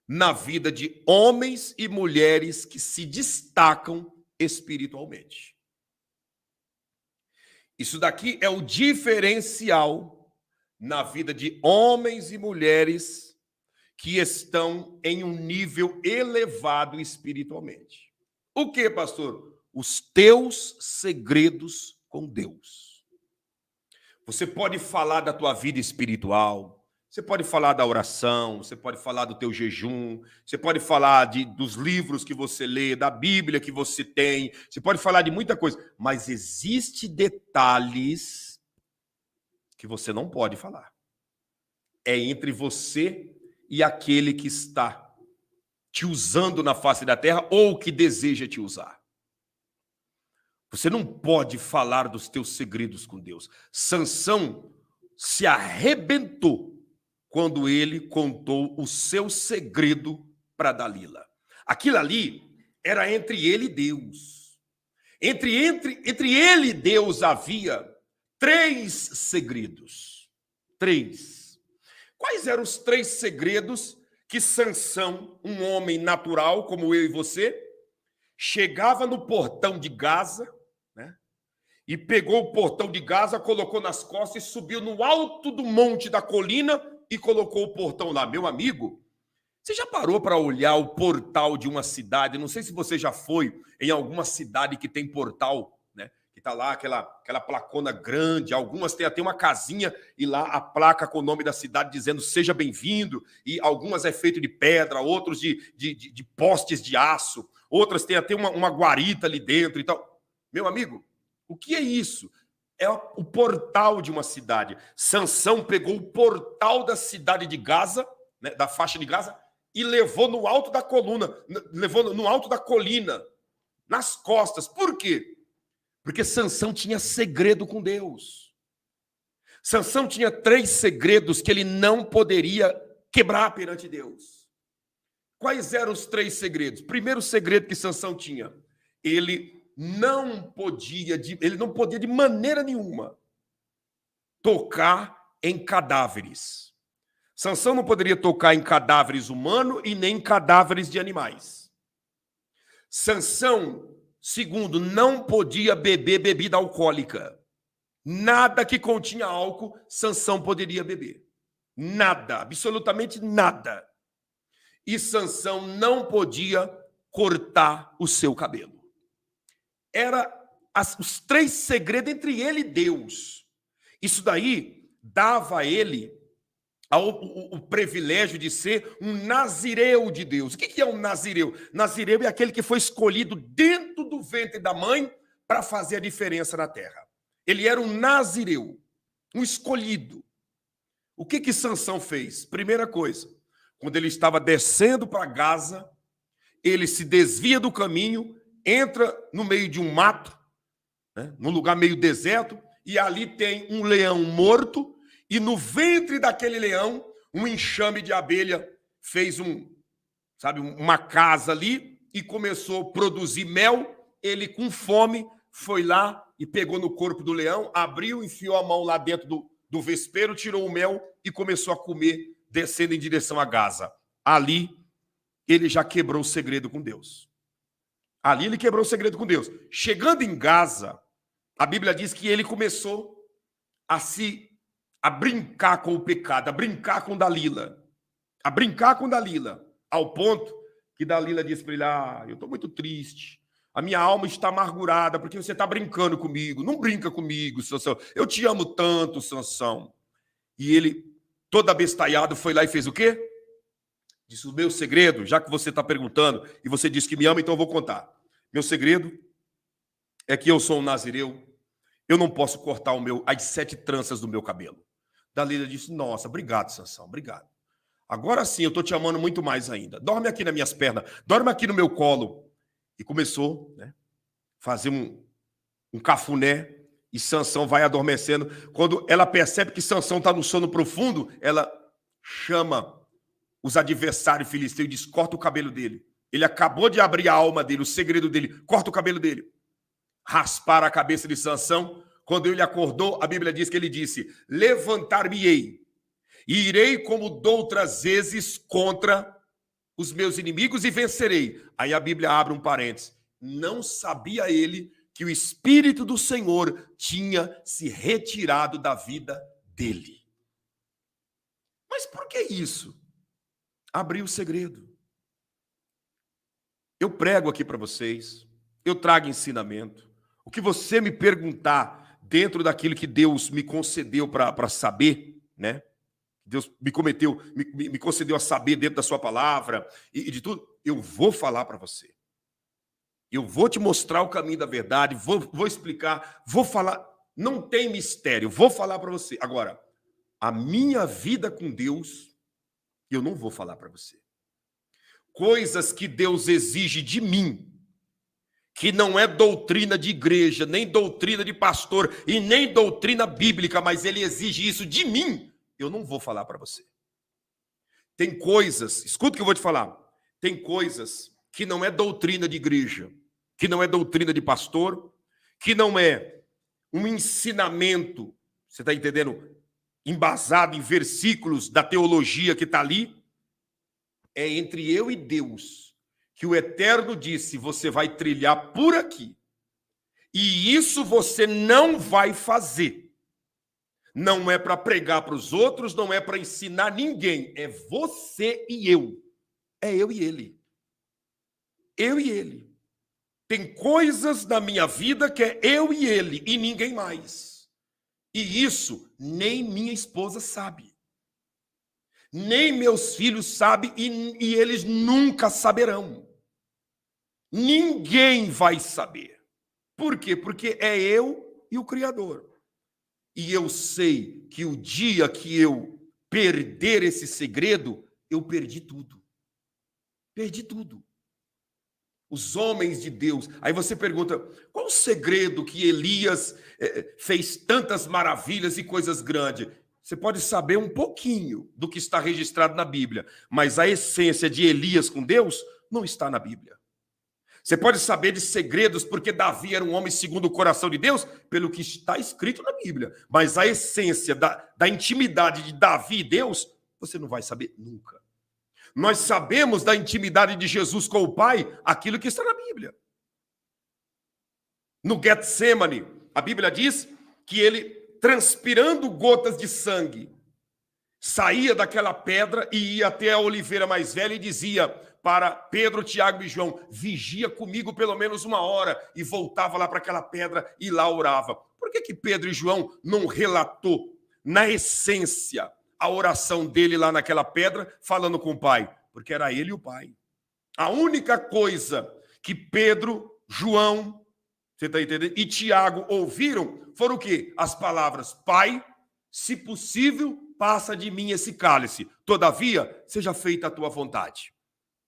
na vida de homens e mulheres que se destacam espiritualmente. Isso daqui é o diferencial na vida de homens e mulheres que estão em um nível elevado espiritualmente. O que, pastor? Os teus segredos com Deus. Você pode falar da tua vida espiritual, você pode falar da oração, você pode falar do teu jejum, você pode falar dos livros que você lê, da Bíblia que você tem, você pode falar de muita coisa, mas existem detalhes que você não pode falar. É entre você e aquele que está te usando na face da terra ou que deseja te usar. Você não pode falar dos teus segredos com Deus. Sansão se arrebentou quando ele contou o seu segredo para Dalila. Aquilo ali era entre ele e Deus. Entre ele e Deus havia 3 segredos. 3. Quais eram os 3 segredos que Sansão, um homem natural como eu e você, chegava no portão de Gaza, né? E pegou o portão de Gaza, colocou nas costas e subiu no alto do monte da colina e colocou o portão lá. Meu amigo, você já parou para olhar o portal de uma cidade? Não sei se você já foi em alguma cidade que tem portal, né? Que tá lá aquela placona grande, algumas têm até uma casinha e lá a placa com o nome da cidade dizendo seja bem-vindo, e algumas é feito de pedra, outros de postes de aço, outras têm até uma guarita ali dentro e tal. Meu amigo, o que é isso? É o portal de uma cidade. Sansão pegou o portal da cidade de Gaza, né, da faixa de Gaza, e levou no alto da coluna, levou no alto da colina, nas costas. Por quê? Porque Sansão tinha segredo com Deus. Sansão tinha 3 segredos que ele não poderia quebrar perante Deus. Quais eram os 3 segredos? Primeiro segredo que Sansão tinha, ele não podia de maneira nenhuma tocar em cadáveres. Sansão não poderia tocar em cadáveres humanos e nem em cadáveres de animais. Sansão, segundo, não podia beber bebida alcoólica. Nada que continha álcool, Sansão poderia beber. Nada, absolutamente nada. E Sansão não podia cortar o seu cabelo. Era os 3 segredos entre ele e Deus. Isso daí dava a ele o privilégio de ser um nazireu de Deus. O que é um nazireu? Nazireu é aquele que foi escolhido dentro do ventre da mãe para fazer a diferença na terra. Ele era um nazireu, um escolhido. O que Sansão fez? Primeira coisa, quando ele estava descendo para Gaza, ele se desvia do caminho, entra no meio de um mato, né, num lugar meio deserto, e ali tem um leão morto, e no ventre daquele leão, um enxame de abelha fez uma casa ali e começou a produzir mel. Ele, com fome, foi lá e pegou no corpo do leão, abriu, enfiou a mão lá dentro do vespeiro, tirou o mel e começou a comer, descendo em direção a Gaza. Ali, ele já quebrou o segredo com Deus. Ali ele quebrou o segredo com Deus. Chegando em Gaza, a Bíblia diz que ele começou a brincar com o pecado, a brincar com Dalila. A brincar com Dalila. Ao ponto que Dalila disse para ele, eu estou muito triste. A minha alma está amargurada porque você está brincando comigo. Não brinca comigo, Sansão. Eu te amo tanto, Sansão. E ele, todo abestalhado, foi lá e fez o quê? Disse, o meu segredo, já que você está perguntando, e você disse que me ama, então eu vou contar. Meu segredo é que eu sou um nazireu, eu não posso cortar as 7 tranças do meu cabelo. Dalila disse, nossa, obrigado, Sansão, obrigado. Agora sim, eu estou te amando muito mais ainda. Dorme aqui nas minhas pernas, dorme aqui no meu colo. E começou, né, fazer um cafuné, e Sansão vai adormecendo. Quando ela percebe que Sansão está no sono profundo, ela chama os adversários filisteus e diz, corta o cabelo dele. Ele acabou de abrir a alma dele, o segredo dele, corta o cabelo dele. raspar a cabeça de Sansão. Quando ele acordou, a Bíblia diz que ele disse: levantar-me-ei e irei como doutras vezes contra os meus inimigos e vencerei. Aí a Bíblia abre um parênteses. Não sabia ele que o Espírito do Senhor tinha se retirado da vida dele. Mas por que isso? Abri o segredo. Eu prego aqui para vocês, eu trago ensinamento. O que você me perguntar dentro daquilo que Deus me concedeu para saber, né? Deus me concedeu a saber dentro da sua palavra e de tudo, eu vou falar para você. Eu vou te mostrar o caminho da verdade, vou explicar, vou falar. Não tem mistério, vou falar para você. Agora, a minha vida com Deus, eu não vou falar para você. Coisas que Deus exige de mim, que não é doutrina de igreja, nem doutrina de pastor e nem doutrina bíblica, mas Ele exige isso de mim, eu não vou falar para você. Tem coisas, escuta o que eu vou te falar, tem coisas que não é doutrina de igreja, que não é doutrina de pastor, que não é um ensinamento, você está entendendo, embasado em versículos da teologia que está ali, é entre eu e Deus, que o Eterno disse, você vai trilhar por aqui, e isso você não vai fazer. Não é para pregar para os outros, não é para ensinar ninguém, é você e eu. É eu e ele. Eu e ele. Tem coisas na minha vida que é eu e ele e ninguém mais. E isso nem minha esposa sabe. Nem meus filhos sabem e eles nunca saberão. Ninguém vai saber. Por quê? Porque é eu e o Criador. E eu sei que o dia que eu perder esse segredo, eu perdi tudo. Perdi tudo. Os homens de Deus. Aí você pergunta, qual o segredo que Elias fez tantas maravilhas e coisas grandes? Você pode saber um pouquinho do que está registrado na Bíblia, mas a essência de Elias com Deus não está na Bíblia. Você pode saber de segredos porque Davi era um homem segundo o coração de Deus, pelo que está escrito na Bíblia. Mas a essência da intimidade de Davi e Deus, você não vai saber nunca. Nós sabemos da intimidade de Jesus com o Pai, aquilo que está na Bíblia. No Getsemane, a Bíblia diz que ele, transpirando gotas de sangue, saía daquela pedra e ia até a oliveira mais velha e dizia para Pedro, Tiago e João, vigia comigo pelo menos 1 hora, e voltava lá para aquela pedra e lá orava. Por que Pedro e João não relatou na essência a oração dele lá naquela pedra, falando com o Pai? Porque era ele e o Pai. A única coisa que Pedro, João, você está entendendo? E Tiago ouviram foram o quê? As palavras, Pai, se possível, passa de mim esse cálice. Todavia, seja feita a tua vontade.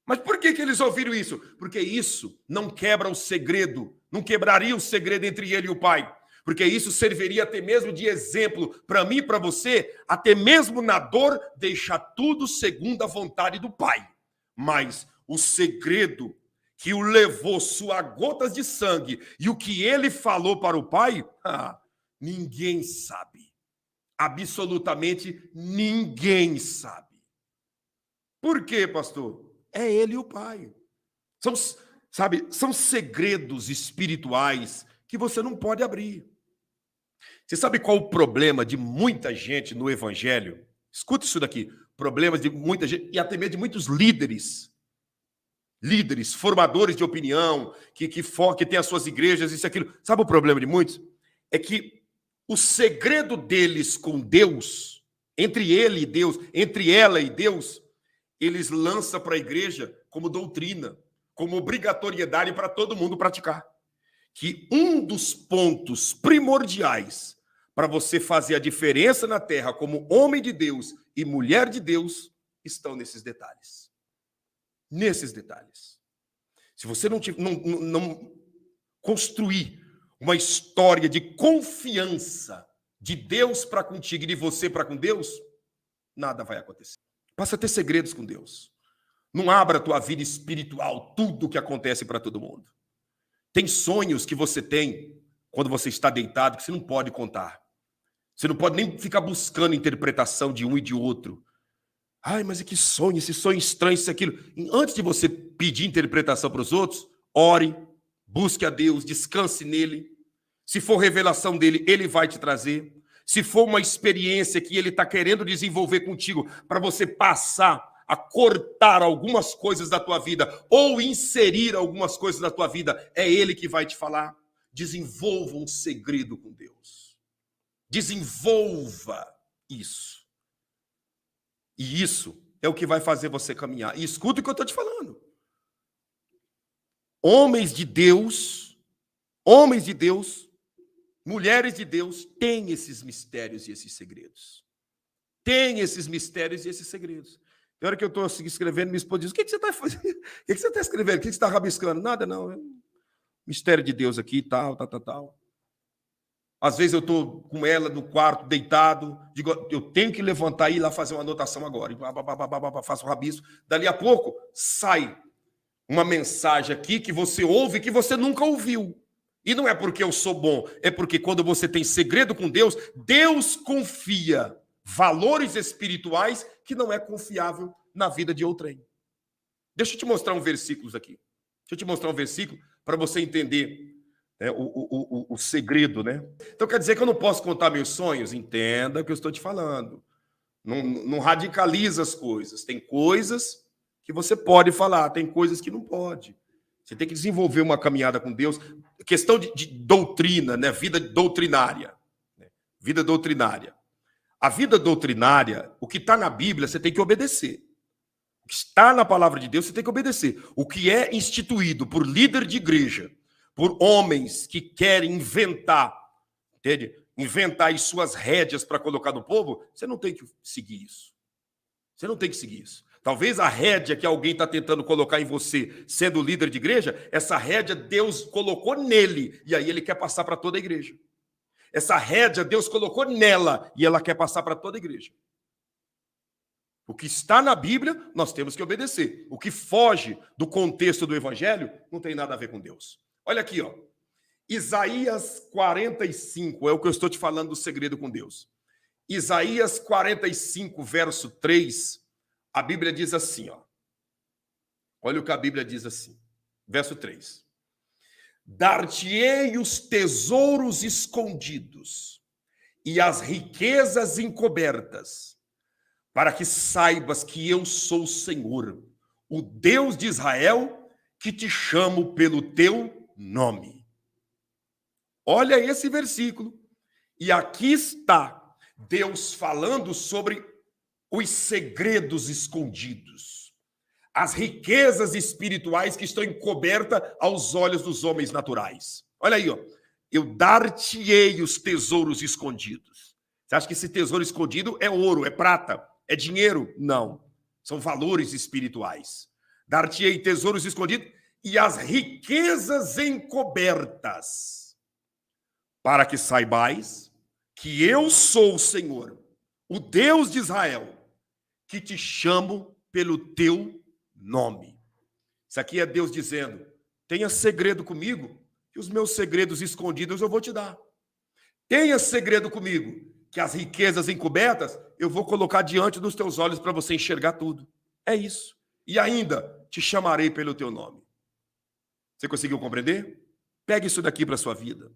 Mas por que eles ouviram isso? Porque isso não quebra o segredo, não quebraria o segredo entre ele e o Pai. Porque isso serviria até mesmo de exemplo para mim e para você, até mesmo na dor, deixar tudo segundo a vontade do Pai. Mas o segredo que o levou suas gotas de sangue e o que ele falou para o Pai, ninguém sabe. Absolutamente ninguém sabe. Por quê, pastor? É ele e o Pai. São segredos espirituais que você não pode abrir. Você sabe qual o problema de muita gente no Evangelho? Escuta isso daqui. Problemas de muita gente e até mesmo de muitos líderes. Líderes, formadores de opinião, que têm as suas igrejas, isso e aquilo. Sabe o problema de muitos? É que o segredo deles com Deus, entre ele e Deus, entre ela e Deus, eles lançam para a igreja como doutrina, como obrigatoriedade para todo mundo praticar. Que um dos pontos primordiais para você fazer a diferença na terra como homem de Deus e mulher de Deus estão nesses detalhes. Nesses detalhes. Se você não construir uma história de confiança de Deus para contigo e de você para com Deus, nada vai acontecer. Passa a ter segredos com Deus. Não abra a tua vida espiritual, tudo que acontece para todo mundo. Tem sonhos que você tem quando você está deitado que você não pode contar. Você não pode nem ficar buscando interpretação de um e de outro. Ai, mas que sonho, esse sonho estranho, isso, aquilo. Antes de você pedir interpretação para os outros, ore, busque a Deus, descanse nele. Se for revelação dele, ele vai te trazer. Se for uma experiência que ele está querendo desenvolver contigo para você passar a cortar algumas coisas da tua vida ou inserir algumas coisas da tua vida, é ele que vai te falar. Desenvolva um segredo com Deus. Desenvolva isso. E isso é o que vai fazer você caminhar. E escuta o que eu estou te falando. Homens de Deus, mulheres de Deus, têm esses mistérios e esses segredos. Tem esses mistérios e esses segredos. Na hora que eu estou escrevendo, minha esposa diz, o que você está fazendo? O que você está escrevendo? O que você está rabiscando? Nada, não. É um mistério de Deus aqui, tal. Às vezes eu estou com ela no quarto, deitado, digo, eu tenho que levantar e ir lá fazer uma anotação agora. E faço o rabisco. Dali a pouco, sai uma mensagem aqui que você ouve que você nunca ouviu. E não é porque eu sou bom, é porque quando você tem segredo com Deus, Deus confia valores espirituais que não é confiável na vida de outrem. Deixa eu te mostrar um versículo aqui. Deixa eu te mostrar um versículo para você entender o segredo, né? Então quer dizer que eu não posso contar meus sonhos? Entenda o que eu estou te falando. Não radicaliza as coisas. Tem coisas que você pode falar, tem coisas que não pode. Você tem que desenvolver uma caminhada com Deus. Questão de doutrina, né? Vida doutrinária. Vida doutrinária. A vida doutrinária, o que está na Bíblia, você tem que obedecer. O que está na palavra de Deus, você tem que obedecer. O que é instituído por líder de igreja, por homens que querem inventar, entende? Inventar as suas rédeas para colocar no povo, você não tem que seguir isso. Você não tem que seguir isso. Talvez a rédea que alguém está tentando colocar em você, sendo líder de igreja, essa rédea Deus colocou nele, e aí ele quer passar para toda a igreja. Essa rédea Deus colocou nela, e ela quer passar para toda a igreja. O que está na Bíblia, nós temos que obedecer. O que foge do contexto do evangelho, não tem nada a ver com Deus. Olha aqui, ó. Isaías 45, é o que eu estou te falando do segredo com Deus. Isaías 45, verso 3, a Bíblia diz assim, ó. Olha o que a Bíblia diz assim. Verso 3. Dar-te-ei os tesouros escondidos e as riquezas encobertas, para que saibas que eu sou o Senhor, o Deus de Israel, que te chamo pelo teu nome. Olha esse versículo. E aqui está Deus falando sobre os segredos escondidos, as riquezas espirituais que estão encobertas aos olhos dos homens naturais. Olha aí, ó. Eu dar-te-ei os tesouros escondidos. Você acha que esse tesouro escondido é ouro, é prata, é dinheiro? Não. São valores espirituais. Dar-te-ei tesouros escondidos e as riquezas encobertas, para que saibais que eu sou o Senhor, o Deus de Israel, que te chamo pelo teu nome. Isso aqui é Deus dizendo, tenha segredo comigo, que os meus segredos escondidos eu vou te dar. Tenha segredo comigo, que as riquezas encobertas eu vou colocar diante dos teus olhos para você enxergar tudo. É isso. E ainda te chamarei pelo teu nome. Você conseguiu compreender? Pegue isso daqui para a sua vida.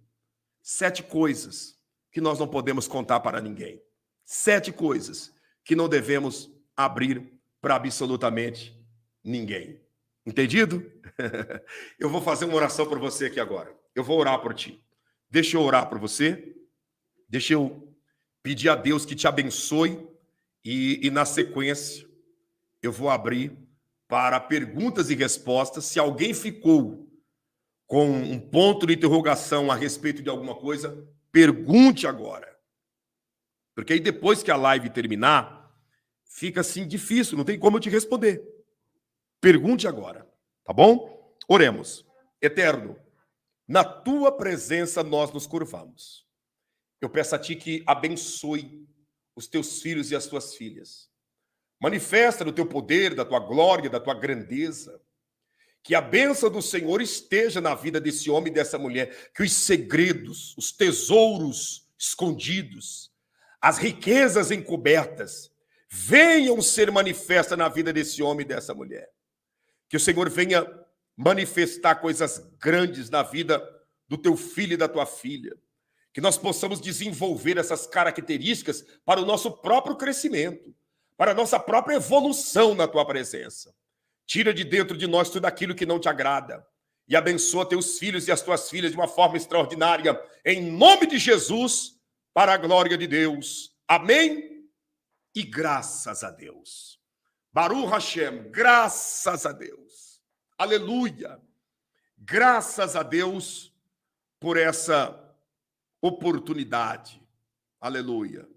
7 coisas que nós não podemos contar para ninguém. 7 coisas que não devemos abrir para absolutamente ninguém. Entendido? Eu vou fazer uma oração por você aqui agora. Eu vou orar por ti. Deixa eu orar por você. Deixa eu pedir a Deus que te abençoe. E na sequência, eu vou abrir para perguntas e respostas. Se alguém ficou com um ponto de interrogação a respeito de alguma coisa, pergunte agora. Porque aí depois que a live terminar, fica assim difícil, não tem como eu te responder. Pergunte agora, tá bom? Oremos. Eterno, na tua presença nós nos curvamos. Eu peço a ti que abençoe os teus filhos e as tuas filhas. Manifesta no teu poder, da tua glória, da tua grandeza. Que a bênção do Senhor esteja na vida desse homem e dessa mulher. Que os segredos, os tesouros escondidos, as riquezas encobertas, venham ser manifestas na vida desse homem e dessa mulher. Que o Senhor venha manifestar coisas grandes na vida do teu filho e da tua filha. Que nós possamos desenvolver essas características para o nosso próprio crescimento, para a nossa própria evolução na tua presença. Tira de dentro de nós tudo aquilo que não te agrada e abençoa teus filhos e as tuas filhas de uma forma extraordinária, em nome de Jesus, para a glória de Deus. Amém? E graças a Deus. Baruch Hashem, graças a Deus. Aleluia. Graças a Deus por essa oportunidade. Aleluia.